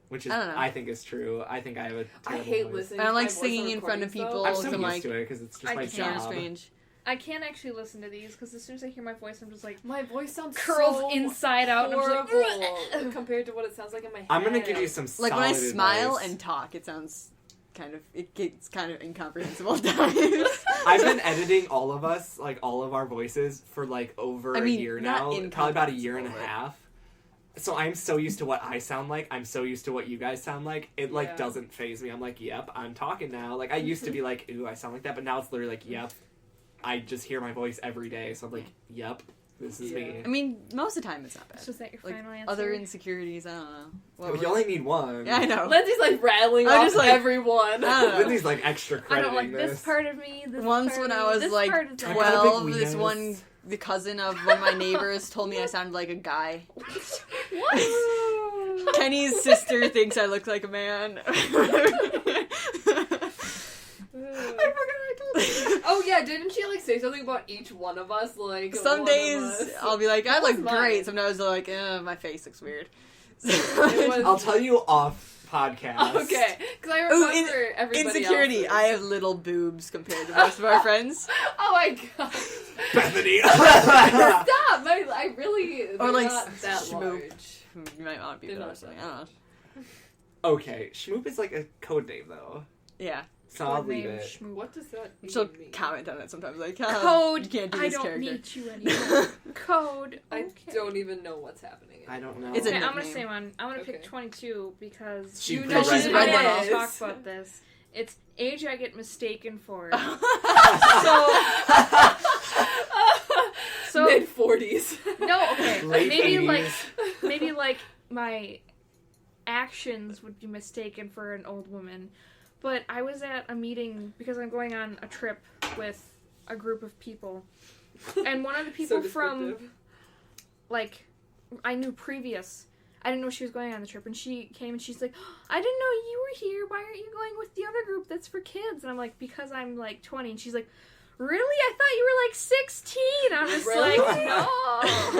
Which is, I don't know. I think is true. I think I have a I terrible hate voice. listening. I don't to my like voice singing on in front of recordings, people. I'm though. so I'm used like- to it because it's just I my can't. Sounds job. strange. I can't actually listen to these because as soon as I hear my voice, I'm just like My voice sounds curls so inside out. And I'm just horrible like, compared to what it sounds like in my head. I'm gonna give you some Like, when I solid smile advice. and talk, it sounds it gets kind of incomprehensible at times. I've been editing all of us, like all of our voices, for like over I mean, a year not now. Probably about a year and a incomprehensible, half. So I'm so used to what I sound like. I'm so used to what you guys sound like. It like Yeah. doesn't faze me. I'm like, yep, I'm talking now. Like I used to be like, ooh, I sound like that, but now it's literally like, yep. I just hear my voice every day, so I'm like, yep, this is me. I mean, most of the time it's not bad. So is that your Like, final answer? other insecurities, I don't know. What you were- only need one. Yeah, I know. Lindsay's like rattling I'm off just like- everyone. I don't know. Lindsay's like extra I crediting don't like this part of me. This Once part when of I me, was this like part is I got a big 12, this weenus. one, the cousin of one of my neighbors told me I sounded like a guy. What? Kenny's sister thinks I look like a man. I forgot I told you. Oh yeah, didn't she like say something about each one of us? Like Some one days of us? I'll be like, I What look was mine? great. Sometimes I'm like, my face looks weird. It was- I'll tell you off podcast. Okay, because I Ooh, remember everybody Insecurity. else's. I have little boobs compared to most of our friends. Oh my god! Bethany. Stop! I really. Or, They're like, not that schmoop. large. You might want to be They're better or not something. that I don't know. Okay, Schmoop is like a code name though, Yeah. so I'll leave Codename it. Schmoop. What does that She'll mean? comment on it sometimes, like, Code. you can't do I this don't character. need you anymore. Code. I Okay. don't even know what's happening. I don't know. It's a Okay, I'm gonna nickname. say one. I'm gonna Okay. pick 22 because She you read know she's I read didn't one off. talk about this. It's age I get mistaken for. So Mid 40s. no, okay, Late maybe 80s. maybe like my actions would be mistaken for an old woman. But I was at a meeting because I'm going on a trip with a group of people, and one of the people So from descriptive. like I knew previous. I didn't know she was going on the trip, and she came and she's like, I didn't know you were here. Why aren't you going with the other group that's for kids? And I'm like, because I'm like 20. And she's like, really? I thought you were like 16. I'm just Really? like, no.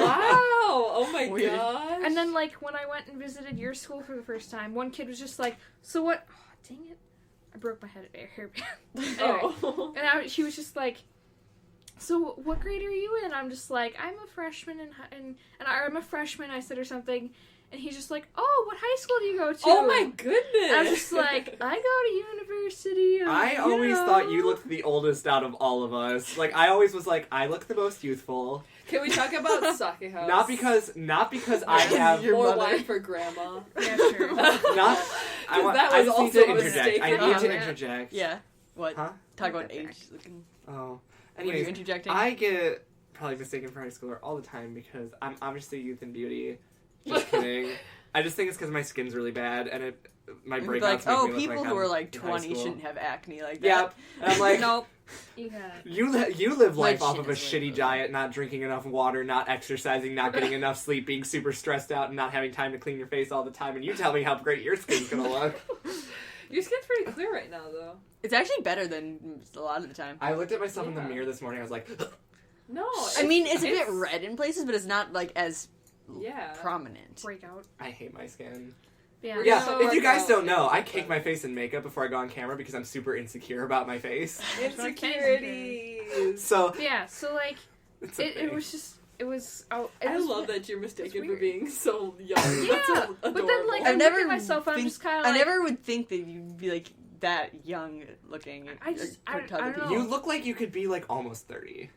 Wow! Oh my Weird. gosh! And then like when I went and visited your school for the first time, one kid was just like, so what? Oh, dang it! I broke my hairband. Anyway. Oh. And she was just like, so what grade are you in? I'm just like, I'm a freshman and I'm a freshman, I said, or something. And he's just like, oh, what high school do you go to? Oh my goodness! I'm just like, I go to university. I always thought you looked the oldest out of all of us. Like, I always was like, I look the most youthful. Can we talk about sake house? Not because I have Your more mother. wine for grandma. Yeah, sure. not. that I was just need also to a interject. mistake. I need to Yeah. interject. Yeah. What? Huh? Talk about age. Looking. Oh. What are Anyways, you interjecting? I get probably mistaken for high schooler all the time because I'm obviously youth and beauty. Just kidding. I just think it's because my skin's really bad and my You'd breakouts be like, make oh, me look people like who I'm are like in high 20 school. shouldn't have acne like Yep. that. And I'm like, Nope. You got it. you live life My off chin of a is shitty way diet, not drinking enough water, not exercising, not getting enough sleep, being super stressed out, and not having time to clean your face all the time, and you tell me how great your skin's gonna look. Your skin's pretty clear right now, though. It's actually better than a lot of the time. I looked at myself in the Yeah. mirror this morning, I was like, No, I mean, it's a bit red in places, but it's not like as Yeah. prominent. Breakout. I hate my skin. Yeah. We're Yeah, gonna if you work guys out don't know, in I the cake my face in makeup before I go on camera because I'm super insecure about my face. Insecurities. So, Yeah, so like, it's it okay. was just, it was, oh, it I was, love that you're mistaken for weird. being so young. Yeah, That's so but then, adorable. like, I've I look never at myself and I'm just kind of I like, never would think that you'd be like that young looking. I just- or I to other don't people. know. You look like you could be like almost 30.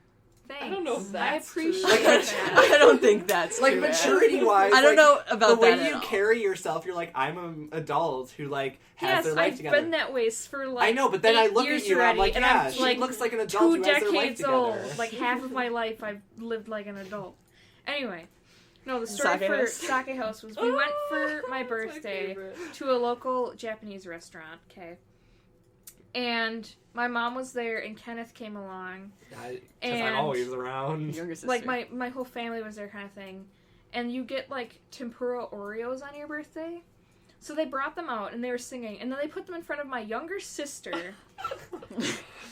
thanks. I don't know if I that's appreciate true. Like, that. I don't think that's Like true, man. maturity wise, I don't know about the way that at you all. carry yourself. You're like, I'm an adult who like has Yes, their life I've together. been that way for like, I know, but then I 8 look years at you and I'm already, like, yeah, I'm, she like, looks like an adult 2 who has their life decades together. old. Like half of my life, I've lived like an adult. Anyway, no, the story Sake for house. Sake House was we went for my That's birthday favorite. to a local Japanese restaurant. Okay, and my mom was there, and Kenneth came along. Because And- I'm always around. Younger sister. Like my whole family was there, kind of thing. And you get like tempura Oreos on your birthday. So they brought them out and they were singing, and then they put them in front of my younger sister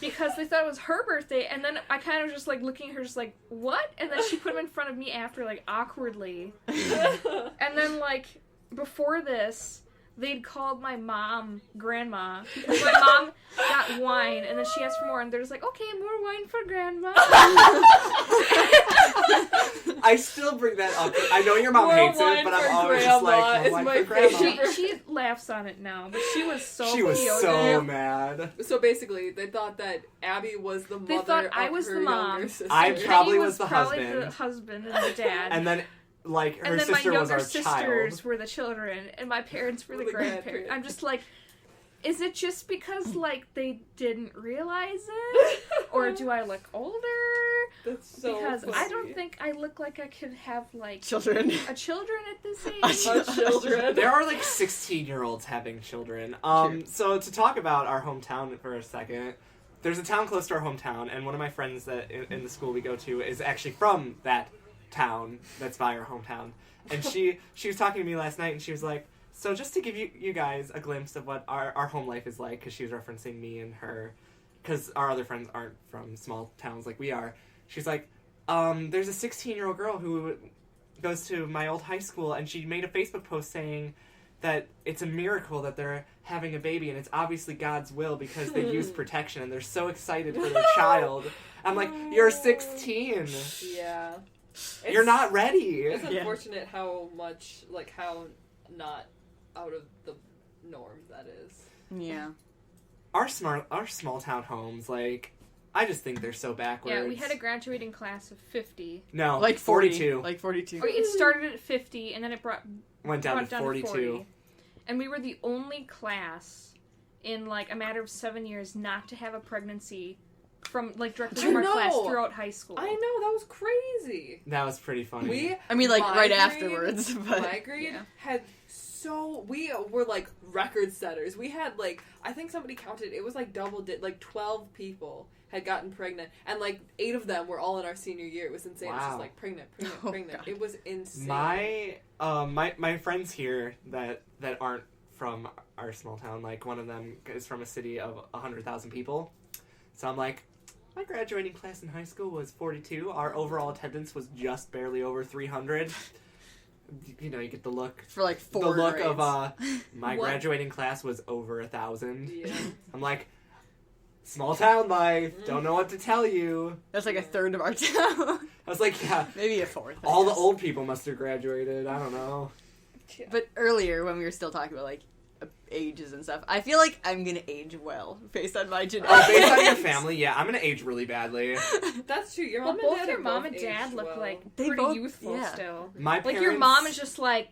because they thought it was her birthday. And then I kind of was just like looking at her, just like, what? And then she put them in front of me after, like, awkwardly. And then, like, before this, they'd called my mom grandma because my mom got wine, and then she asked for more, and they're just like, okay, more wine for grandma. I still bring that up. I know your mom More hates wine it, but for I'm always just grandma like, is more wine my for grandma. favorite. She laughs on it now, but she was so She was cute. so mad. So basically, they thought that Abby was the mother They thought of I was her the mom. younger sister. I Kenny probably was the probably husband. the husband and the dad. And then, like, her And then sister my was younger our sisters child. were the children, and my parents were Were the the grandparents. grandparents. I'm just like, is it just because, like, they didn't realize it? Or do I look older? That's so Because I funny. don't think I look like I could have, like, children. a children at this A age. child. children. There are like 16-year-olds having children. True. So to talk about our hometown for a second, there's a town close to our hometown, and one of my friends that in the school we go to is actually from that town that's by our hometown. And she was talking to me last night, and she was like, so just to give you guys a glimpse of what our home life is like, because she was referencing me and her, because our other friends aren't from small towns like we are. She's like, there's a 16-year-old girl who goes to my old high school, and she made a Facebook post saying that it's a miracle that they're having a baby, and it's obviously God's will because they use protection, and they're so excited for their child. I'm like, you're 16. Yeah. You're not ready. It's Yeah. unfortunate how much, like, how not out of the norm that is. Yeah. Our small town homes, like, I just think they're so backwards. Yeah, we had a graduating class of 50. No, Like 42. Like 42. Okay, it started at 50, and then it Went down brought to down 42. to 40. And we were the only class in, like, a matter of 7 years not to have a pregnancy from, like, directly from our class throughout high school. I know, that was crazy. That was pretty funny. I mean, like, My right grade- afterwards, but... My grade yeah. had we were like record setters. We had like, I think somebody counted, it was like like 12 people had gotten pregnant, and like 8 of them were all in our senior year. It was insane. It was Wow. just like pregnant. Oh, God. It was insane. My friends here that aren't from our small town, like one of them is from a city of 100,000 people. So I'm like, my graduating class in high school was 42. Our overall attendance was just barely over 300. You know, you get the look. For like 4 The look grades. of my What? graduating class was over 1,000. Yeah. I'm like, small town life. Don't know what to tell you. That's like a third of our town. I was like, yeah. Maybe a fourth. I All the guess. old people must have graduated. I don't know. But earlier, when we were still talking about, like, ages and stuff, I feel like I'm gonna age well, based on my genetics. Oh, based on your family, yeah, I'm gonna age really badly. That's true. Your Well, mom both and dad your are mom both and dad aged look well. like They pretty both- youthful yeah. still. My Like parents, your mom is just like,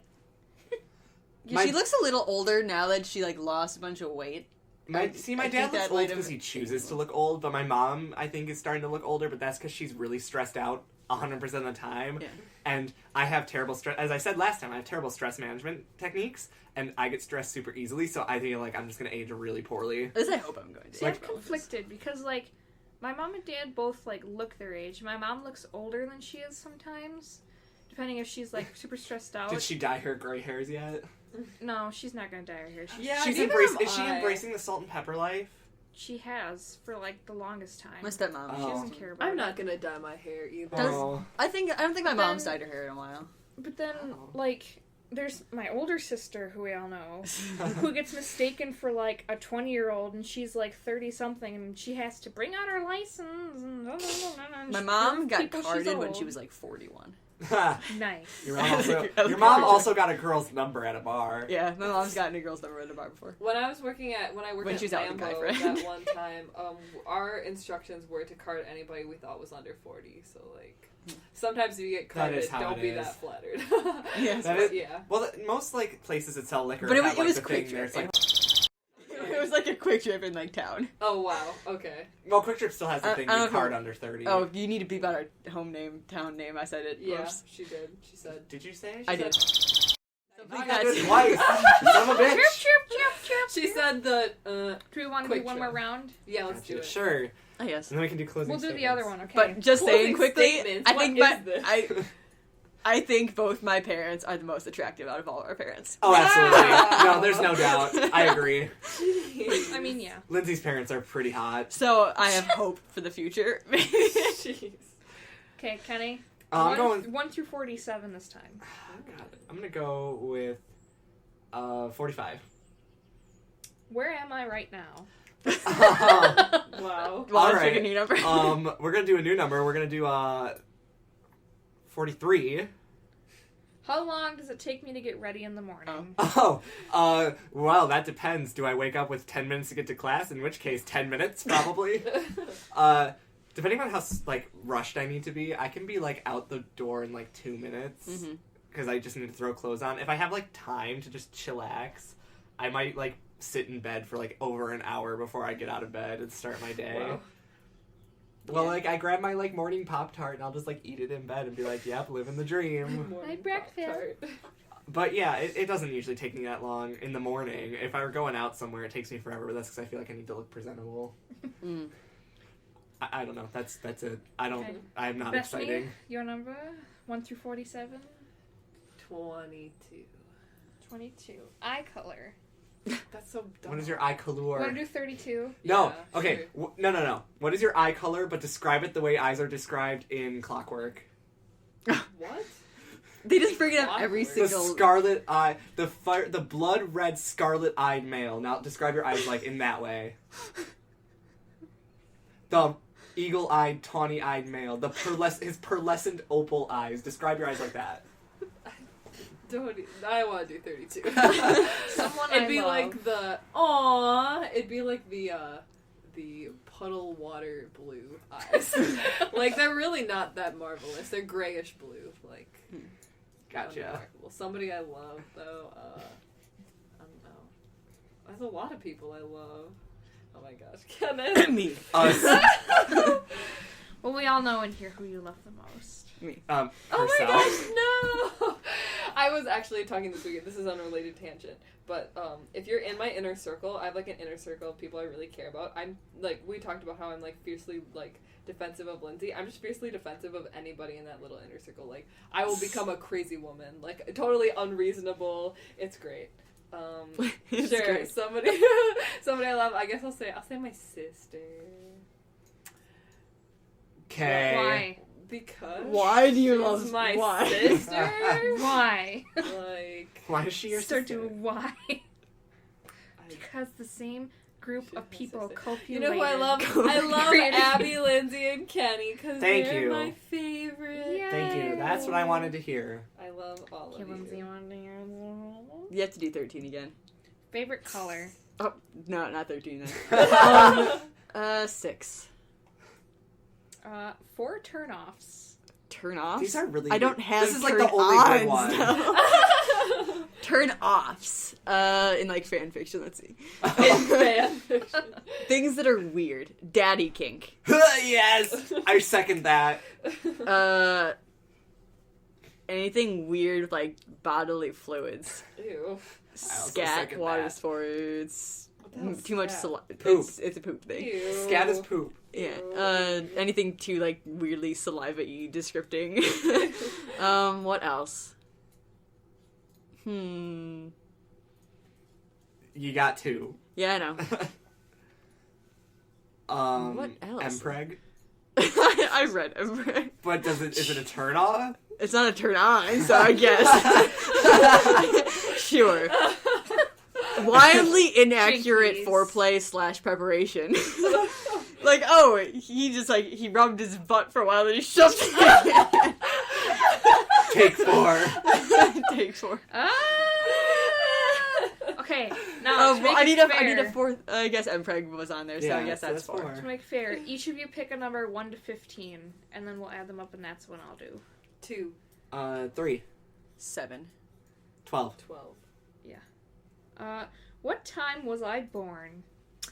Yeah, she looks a little older now that she, like, lost a bunch of weight. My I dad think looks that old might because have- he chooses to look old, but my mom, I think, is starting to look older, but that's because she's really stressed out 100% of the time. Yeah. And I have terrible stress, as I said last time, I have terrible stress management techniques, and I get stressed super easily, so I feel like I'm just gonna age really poorly. At least I hope I'm going to. see, I'm conflicted because like my mom and dad both like look their age. My mom looks older than she is sometimes, depending if she's like super stressed out. Did she dye her gray hairs yet? No, she's not gonna dye her hair. Yeah, Is neither she am I. embracing the salt and pepper life? She has for like the longest time. My stepmom. She Oh. doesn't care about I'm it. not gonna dye my hair either. Does- Oh. I don't think my But mom's then- dyed her hair in a while. But then, Oh. like, there's my older sister, who we all know, who gets mistaken for, like, a 20-year-old, and she's, like, 30-something, and she has to bring out her license, and My mom got people she's carded when old. she was like 41. Nice. Your mom also, As a your mom girl. also got a girl's number at a bar. Yeah, my mom's gotten a girl's number at a bar before. When I worked When at she's out with a guy Lambo friend. that one time, our instructions were to card anybody we thought was under 40. So like, sometimes if you get That is carded, how don't it be is. that flattered. Yes. That is- yeah. Well, most like places that sell liquor But it have was- like it was the quick thing where it's like, It was like a quick trip in like town. Oh wow. Okay. well, Quick Trip still has the I- thing I you don't know. card under 30. Oh, you need to beep out our town name. I said it. Yeah, Oops. she did. She said. Did you say? I did. I got this twice. Son of a bitch. Chirp, chirp, chirp, chirp. She said the. Do we want to do Quick one trip. more round? Yeah, let's do it. Sure. Oh, yes. And then we can do closing We'll do the statements. other one, okay? But just saying Closing quickly, statements. I think What is this? I think both my parents are the most attractive out of all our parents. Oh, absolutely. Wow. No, there's no doubt. I agree. I mean, yeah. Lindsay's parents are pretty hot. So I have hope for the future. Jeez. Okay, Kenny. I'm going. 1 through 47 this time. God, I'm gonna go with 45. Where am I right now? Wow. Well, All let's pick a right. new number. We're gonna do a new number. We're gonna do 43. How long does it take me to get ready in the morning? Well, that depends. Do I wake up with 10 minutes to get to class? In which case, 10 minutes, probably. Depending on how, like, rushed I need to be, I can be, like, out the door in, like, 2 minutes. Mhm. Because I just need to throw clothes on. If I have, like, time to just chillax, I might, like, sit in bed for, like, over an hour before I get out of bed and start my day. Wow. Well, Yeah. like, I grab my, like, morning Pop-Tart and I'll just, like, eat it in bed and be like, yep, living the dream. Morning breakfast. Pop-Tart. But yeah, it doesn't usually take me that long in the morning. If I were going out somewhere, it takes me forever, but that's because I feel like I need to look presentable. Mm. I don't know. That's it. I'm not Bethany, exciting. your number? 1 through 47? 22. 22. Eye color. That's so dumb. What is your eye color? Want to do 32? No. Yeah, Okay. sure. No. What is your eye color? But describe it the way eyes are described in Clockwork. What? They just bring it up every Clockwork. The single. scarlet eye, the blood red scarlet-eyed male. Now describe your eyes like in that way. The eagle-eyed, tawny-eyed male. His pearlescent opal eyes. Describe your eyes like that. I want to do 32. Someone It'd I be love. like it'd be like the puddle water blue eyes. Like, they're really not that marvelous. They're grayish blue. Like, Gotcha. unremarkable. Somebody I love, though, I don't know. There's a lot of people I love. Oh my gosh, Kenneth. Me. Us. Well, we all know in here who you love the most. Me. Oh my gosh, no! I was actually talking this weekend. This is unrelated tangent, but if you're in my inner circle, I have like an inner circle of people I really care about. I'm like, we talked about how I'm like fiercely like defensive of Lindsay. I'm just fiercely defensive of anybody in that little inner circle. Like, I will become a crazy woman, like totally unreasonable. It's great. It's Sure, great. somebody I love. I guess I'll say my sister. Okay. Why? Because Why do you she's love my why? sister? Why? Like, Why is she your Start sister? doing why? I, Because the same group of people copulated. You know who I love? I love Abby, Lindsay, and Kenny because they're my favorite. Yay. Thank you. That's what I wanted to hear. I love all of Lindsay, you. You have to do 13 again. Favorite color? Oh, no, not 13 then. 6. 4 turn-offs. Turn-offs? These are really I don't good. have This is like the only good one. Turn-offs. In like fan fiction, let's see. In fan fiction. Things that are weird. Daddy kink. Yes! I second that. Anything weird with like bodily fluids. Ew. Scat, second water that. sports, too much saliva. Poop. It's a poop thing. Ew. Scat is poop. Yeah. Anything too like weirdly saliva-y descripting. What else? You got 2. Yeah, I know. What else? Mpreg. I read Emperor. But is it a turn off? It's not a turn on, so I guess. Sure. Wildly inaccurate Jinkies. foreplay / preparation. Like, oh, he just like, he rubbed his butt for a while and he shoved it. Take 4. Take 4. Okay, now to make I it need fair, a 4th. I guess Mpreg was on there, so I guess that's 4. to make fair, each of you pick a number 1 to 15, and then we'll add them up, and that's what I'll do. 2. 3. 7. 12. 12. What time was I born?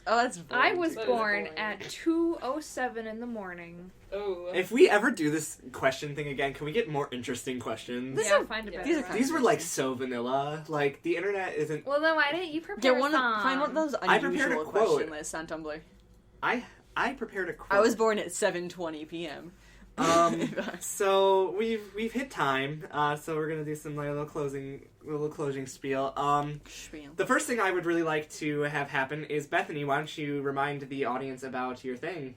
Oh, that's boring. I was That is born boring. at 2:07 in the morning. Oh. If we ever do this question thing again, can we get more interesting questions? Yeah, I'll find a better these are one. These were like so vanilla. Like the internet isn't. Well, then why didn't you prepare Get find one of those I prepared a unusual quote. question lists on Tumblr. I prepared a quote. I was born at 7:20 p.m. So we've hit time. So we're gonna do some like, little closing spiel. The first thing I would really like to have happen is Bethany. Why don't you remind the audience about your thing?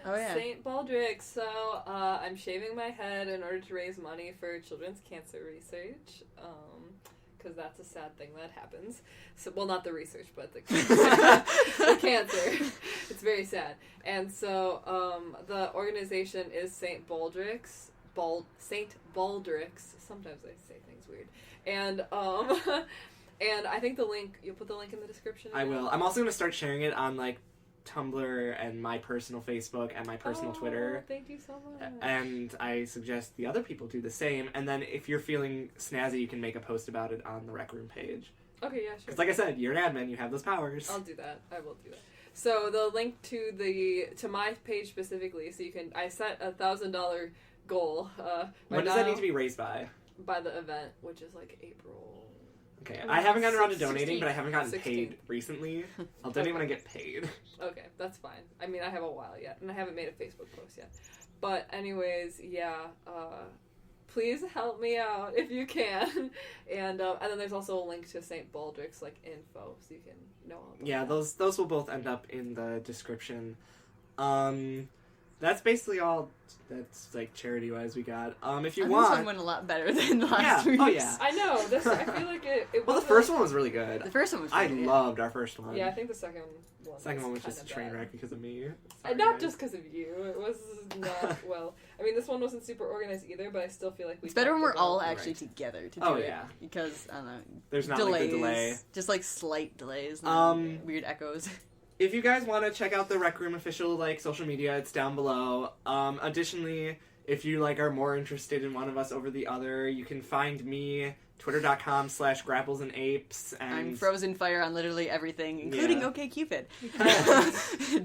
Oh yeah. St. Baldrick. So I'm shaving my head in order to raise money for children's cancer research. Because that's a sad thing that happens. So, well, not the research, but the cancer. It's very sad. And so the organization is St. Baldrick's. St. Baldrick's. Sometimes I say things weird. And and I think you'll put the link in the description. I will. I'm also gonna start sharing it on like Tumblr and my personal Facebook and my personal Twitter. Thank you so much. And I suggest the other people do the same. And then if you're feeling snazzy, you can make a post about it on the Rec Room page. Okay, yeah, sure. Because like I said, you're an admin, you have those powers. I'll do that. I will do that. So the link to my page specifically, so you can. I set $1,000 goal. When does that need to be raised by? By the event, which is like April. Okay, I haven't gotten around to donating, 16th. but I haven't gotten 16th. paid recently. I'll donate when I get paid. Okay, that's fine. I mean, I have a while yet, and I haven't made a Facebook post yet. But anyways, yeah. Please help me out if you can. And then there's also a link to St. Baldrick's like info, so you can know all about Yeah, that. those will both end up in the description. That's basically all that's like charity wise we got. If you This want, one went a lot better than the last week's. Oh yeah. I know this. I feel like it. Well, the wasn't- first one was really good. The first one was I really good. loved our first one. Yeah, I think the second one was just a kinda train bad. wreck because of me. And not just because of you. It was not well. I mean, this one wasn't super organized either, but I still feel like we. It's better when talked we're all about- actually Right. together to do Oh, it. yeah. Because, I don't know. There's not delays, like the delay. Just like slight delays. Um, Weird echoes. If you guys want to check out the Rec Room official like social media, it's down below. Additionally, if you like are more interested in one of us over the other, you can find me twitter.com/grapplesandapes and I'm frozen fire on literally everything, including Yeah. OkCupid.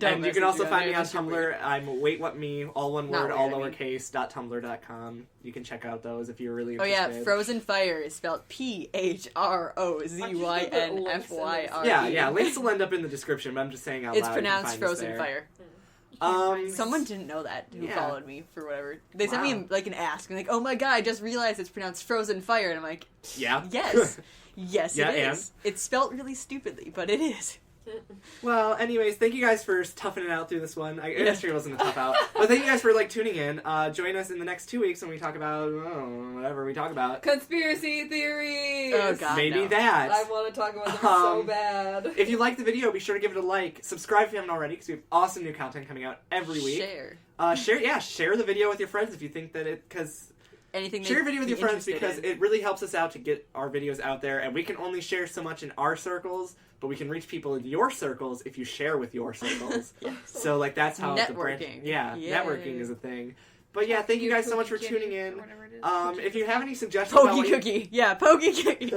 And you can also find me on Tumblr. Tumblr. I'm Wait What Me, all one Not word, all weird, I mean. lowercase, .tumblr.com. You can check out those if you're really Oh interested. yeah, Frozen Fire is spelled PHROZYNFYRE. Yeah, links will end up in the description, but I'm just saying out It's loud. you can pronounced find us Frozen there. Fire. Someone Someone didn't know that who Yeah. followed me for whatever. They sent me Wow. like an ask and like, oh my god, I just realized it's pronounced Frozen Fire, and I'm like, Yeah. yes, yes, Yeah, it is. It's spelled really stupidly, but it is. Well, anyways, thank you guys for toughing it out through this one. Yesterday wasn't a tough out. But thank you guys for, like, tuning in. Join us in the next 2 weeks when we talk about, whatever we talk about. Conspiracy theories! Oh, God, Maybe no. that. I want to talk about them so bad. If you like the video, be sure to give it a like. Subscribe if you haven't already, because we have awesome new content coming out every week. Share the video with your friends if you think that share your video with your friends because it really helps us out to get our videos out there, and we can only share so much in our circles, but we can reach people in your circles if you share with your circles. Yes. So, like, that's how Networking. Networking is a thing. But yeah, thank you guys so much for tuning in. If you have any suggestions Pokey cookie. Yeah, pokey cookie.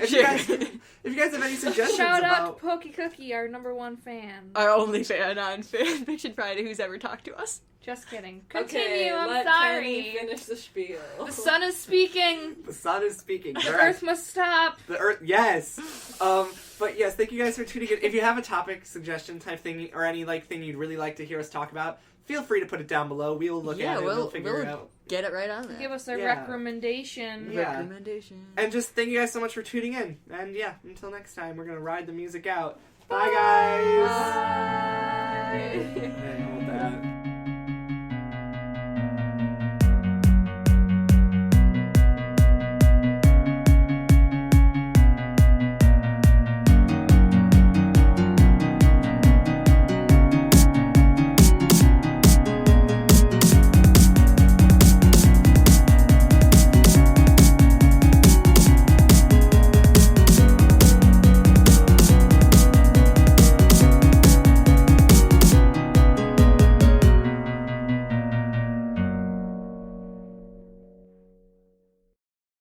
if you guys have any suggestions Shout out about to Pokey Cookie, our #1 fan. Our only fan on Fanfiction Friday who's ever talked to us. Just kidding. Continue, Okay, I'm let sorry. Kenny finish the spiel. The sun is speaking. the sun is speaking. The Correct. earth must stop. The Earth, yes. But yes, thank you guys for tuning in. If you have a topic suggestion type thing or any thing you'd really like to hear us talk about, feel free to put it down below. We will look at it. We'll figure it out. Get it right on there. Give us a Yeah. recommendation. Yeah. Recommendation. And just thank you guys so much for tuning in. And yeah, until next time, we're gonna ride the music out. Bye, guys. Bye. And hold that.